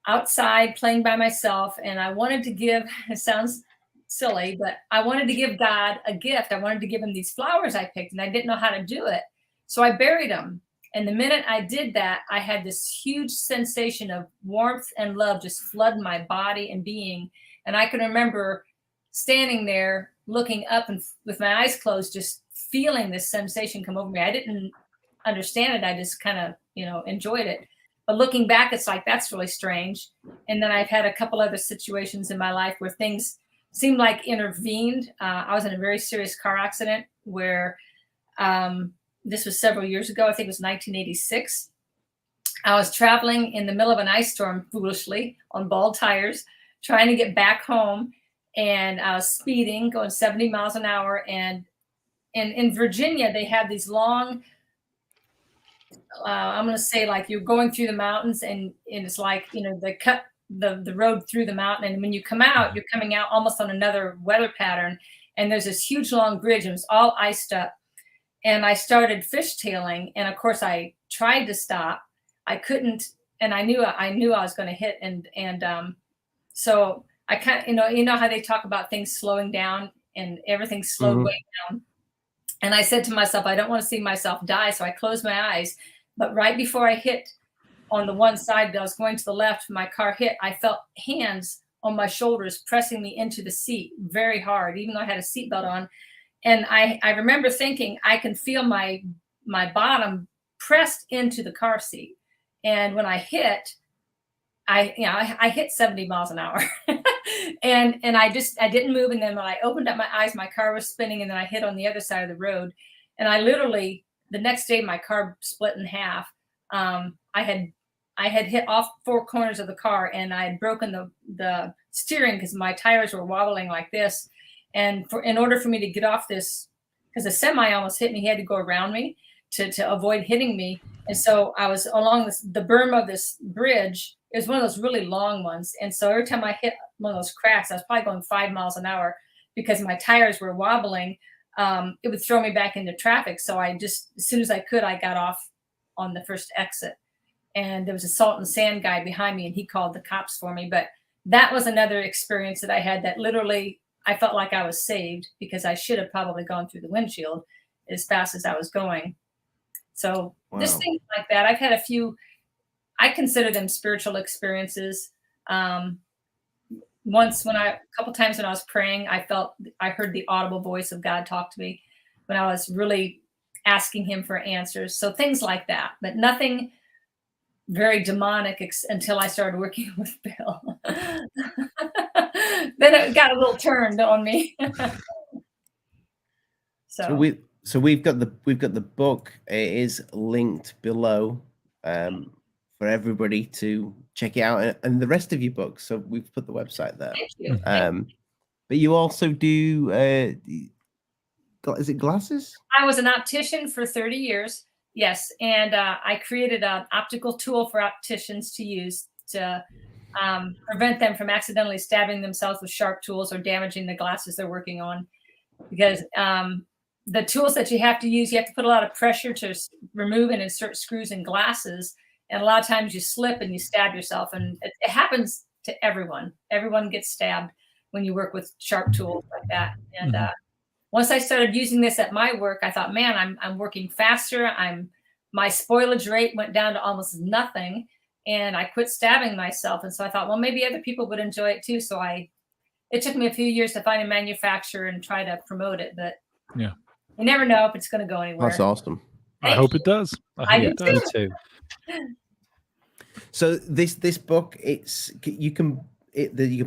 outside playing by myself, and I wanted to give, it sounds silly, but I wanted to give God a gift. I wanted to give him these flowers I picked, and I didn't know how to do it. So I buried them. And the minute I did that, I had this huge sensation of warmth and love just flood my body and being. And I can remember standing there looking up and with my eyes closed, just feeling this sensation come over me. I didn't understand it. I just kind of, enjoyed it. But looking back, it's like, that's really strange. And then I've had a couple other situations in my life where things seemed like intervened. I was in a very serious car accident where this was several years ago. I think it was 1986. I was traveling in the middle of an ice storm, foolishly, on bald tires, trying to get back home. And I was speeding, going 70 miles an hour. And in Virginia, they have these long, I'm going to say, like, you're going through the mountains, and it's like, they cut the road through the mountain. And when you come out, you're coming out almost on another weather pattern. And there's this huge long bridge, and it was all iced up. And I started fishtailing. And of course, I tried to stop. I couldn't. And I knew I was going to hit. And so I kind of, you know how they talk about things slowing down, and everything slowed way down. And I said to myself, I don't want to see myself die. So I closed my eyes. But right before I hit on the one side that I was going to the left, my car hit, I felt hands on my shoulders pressing me into the seat very hard, even though I had a seatbelt on. And I remember thinking, I can feel my bottom pressed into the car seat. And when I hit, I hit 70 miles an hour. and I didn't move. And then when I opened up my eyes, my car was spinning, and then I hit on the other side of the road. And I literally, the next day, my car split in half. I had hit off 4 corners of the car, and I had broken the steering because my tires were wobbling like this. And in order for me to get off this, because a semi almost hit me, he had to go around me to avoid hitting me. And so I was along the berm of this bridge. It was one of those really long ones. And so every time I hit one of those cracks, I was probably going 5 miles an hour because my tires were wobbling. It would throw me back into traffic. So I just, as soon as I could, I got off on the first exit. And there was a salt and sand guy behind me, and he called the cops for me. But that was another experience that I had that literally, I felt like I was saved, because I should have probably gone through the windshield as fast as I was going. So Just things like that. I've had a few, I consider them spiritual experiences. A couple times when I was praying, I heard the audible voice of God talk to me when I was really asking him for answers. So things like that, but nothing very demonic until I started working with Bill. Then it got a little turned on me. So we've got the book. It is linked below for everybody to check it out, and the rest of your books. So we've put the website there. Thank you. But you also do is it glasses? I was an optician for 30 years. Yes. And I created an optical tool for opticians to use to prevent them from accidentally stabbing themselves with sharp tools or damaging the glasses they're working on. Because the tools that you have to use, you have to put a lot of pressure to remove and insert screws in glasses. And a lot of times you slip and you stab yourself. And it happens to everyone. Everyone gets stabbed when you work with sharp tools like that. And once I started using this at my work, I thought, man, I'm working faster. My spoilage rate went down to almost nothing, and I quit stabbing myself. And so I thought, well, maybe other people would enjoy it too. So it took me a few years to find a manufacturer and try to promote it, but yeah, you never know if it's going to go anywhere. That's awesome. I hope it does. I do too. So this book, you can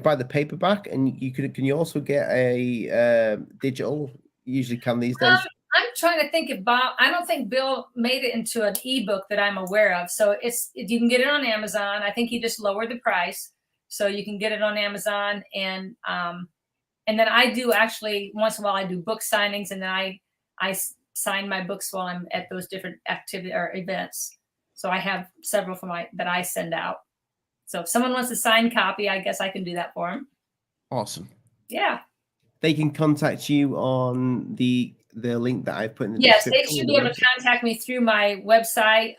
buy the paperback, and can you also get a digital? Usually can these days. I'm trying to think I don't think Bill made it into an ebook that I'm aware of. So you can get it on Amazon. I think he just lowered the price, so you can get it on Amazon. And then I do, actually, once in a while I do book signings, and then sign my books while I'm at those different activity or events. So I have several that I send out. So if someone wants a signed copy, I guess I can do that for them. Awesome. Yeah. They can contact you on the link that I put in the Yes, description. they should be able to contact me through my website,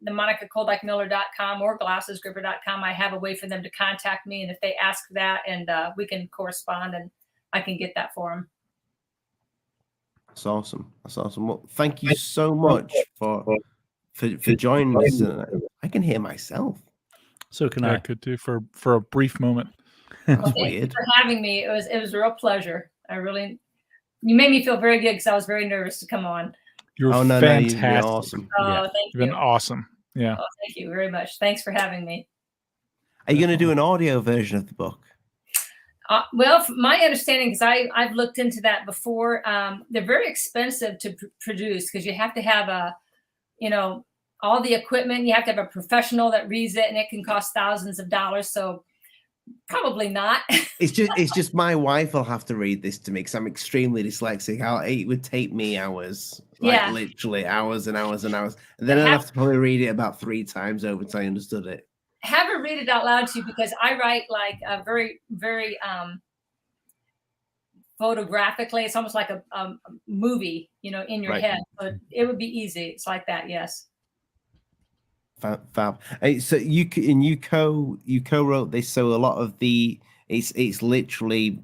the MonicaKoldykemiller.com or GlassesGripper.com. I have a way for them to contact me, and if they ask that, and we can correspond, and I can get that for them. That's awesome. That's awesome. Well, thank you so much for joining us. I can hear myself. So can I I. could do for a brief moment. That's Well, thank you weird. for having me. It was a real pleasure. You made me feel very good because I was very nervous to come on. You're Oh no, fantastic. you've been awesome. Oh, Yeah. thank You've been you. awesome. Yeah. Oh, thank you very much. Thanks for having me. Are you going to do an audio version of the book? Well, from my understanding, because I've looked into that before, they're very expensive to produce because you have to have all the equipment. You have to have a professional that reads it, and it can cost thousands of dollars. So probably not. It's just my wife will have to read this to me because I'm extremely dyslexic. It would take me hours, like literally hours and hours and hours, and then I'd have to probably read it about 3 times over until I understood it. Have her read it out loud to you because I write like a very, very photographically. It's almost like a movie, in your head. But it would be easy. It's like that, yes. Fab. So you co-wrote this, so a lot of it's literally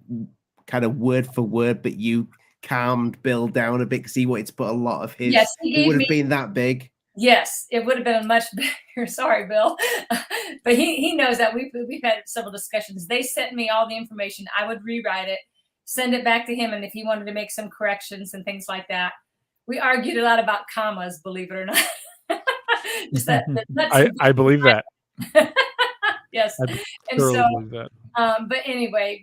kind of word for word, but you calmed Bill down a bit because he wanted to put a lot of his. Yes, it would have been that big. Yes, it would have been much bigger. Sorry, Bill, but he knows that we've had several discussions. They sent me all the information. I would rewrite it, send it back to him, and if he wanted to make some corrections and things like that, we argued a lot about commas. Believe it or not. I believe that. Yes, I believe that. But anyway,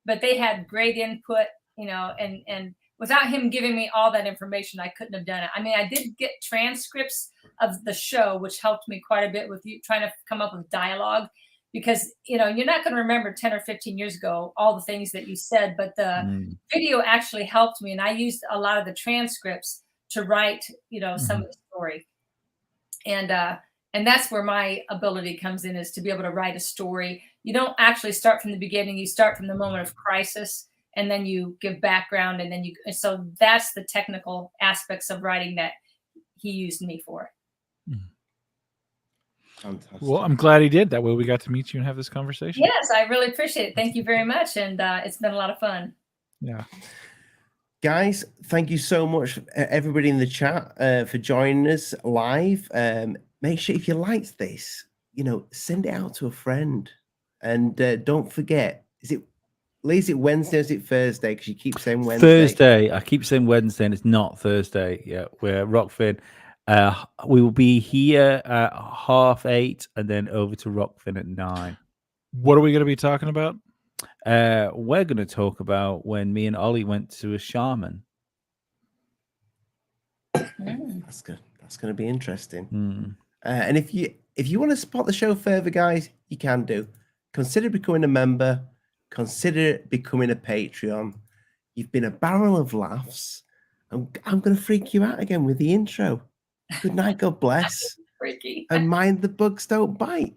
but they had great input, and without him giving me all that information, I couldn't have done it. I mean, I did get transcripts of the show, which helped me quite a bit with you trying to come up with dialogue, because you're not going to remember 10 or 15 years ago all the things that you said, but the video actually helped me, and I used a lot of the transcripts to write, some of the story. And that's where my ability comes in, is to be able to write a story. You don't actually start from the beginning. You start from the moment of crisis, and then you give background, and so that's the technical aspects of writing that he used me for. Fantastic. Well, I'm glad he did. That way we got to meet you and have this conversation. Yes, I really appreciate it. Thank you very much. And it's been a lot of fun. Yeah. Guys, thank you so much, everybody in the chat, for joining us live. Make sure if you liked this, send it out to a friend. And don't forget, is it Wednesday or is it Thursday? Because you keep saying Wednesday. Thursday. I keep saying Wednesday, and it's not Thursday. Yeah, we're Rockfin. We will be here at 8:30 and then over to Rockfin at 9. What are we going to be talking about? We're going to talk about when me and Ollie went to a shaman. That's good. That's going to be interesting. And if you want to support the show further, guys, you can do. Consider becoming a member. Consider becoming a Patreon. You've been a barrel of laughs. I'm going to freak you out again with the intro. Good night. God bless. Freaky. And mind the bugs don't bite.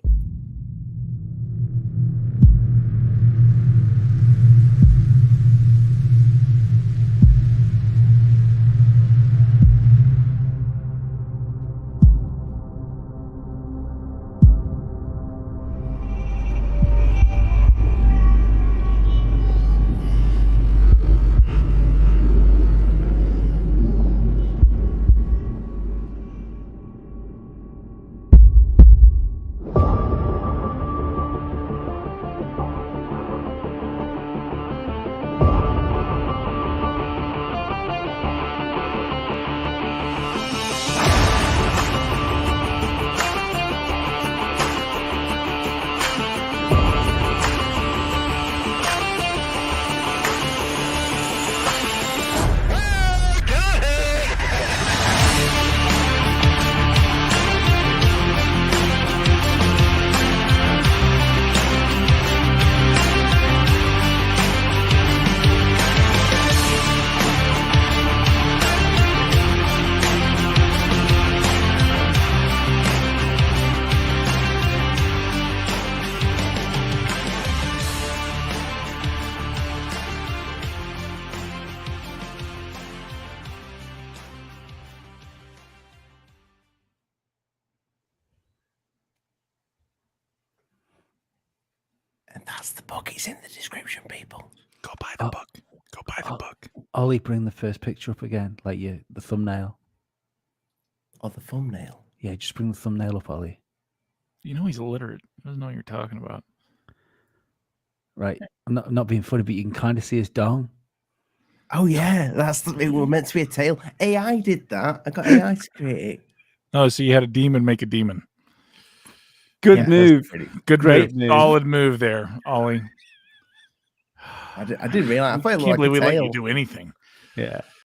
That's the book. It's in the description, people. Go buy the book. Go buy the book. Ollie, bring the first picture up again, like the thumbnail. Or the thumbnail. Yeah, just bring the thumbnail up, Ollie. You know he's illiterate. He doesn't know what you're talking about. Right. I'm not being funny, but you can kind of see his dong. Oh yeah, it was meant to be a tail. AI did that. I got AI to create it. Oh, so you had a demon make a demon. Good Yeah, move. Good Great move. move. Solid move there, Ollie. I didn't realize. I thought it I looked can't believe like we a let tail. you do anything. Yeah.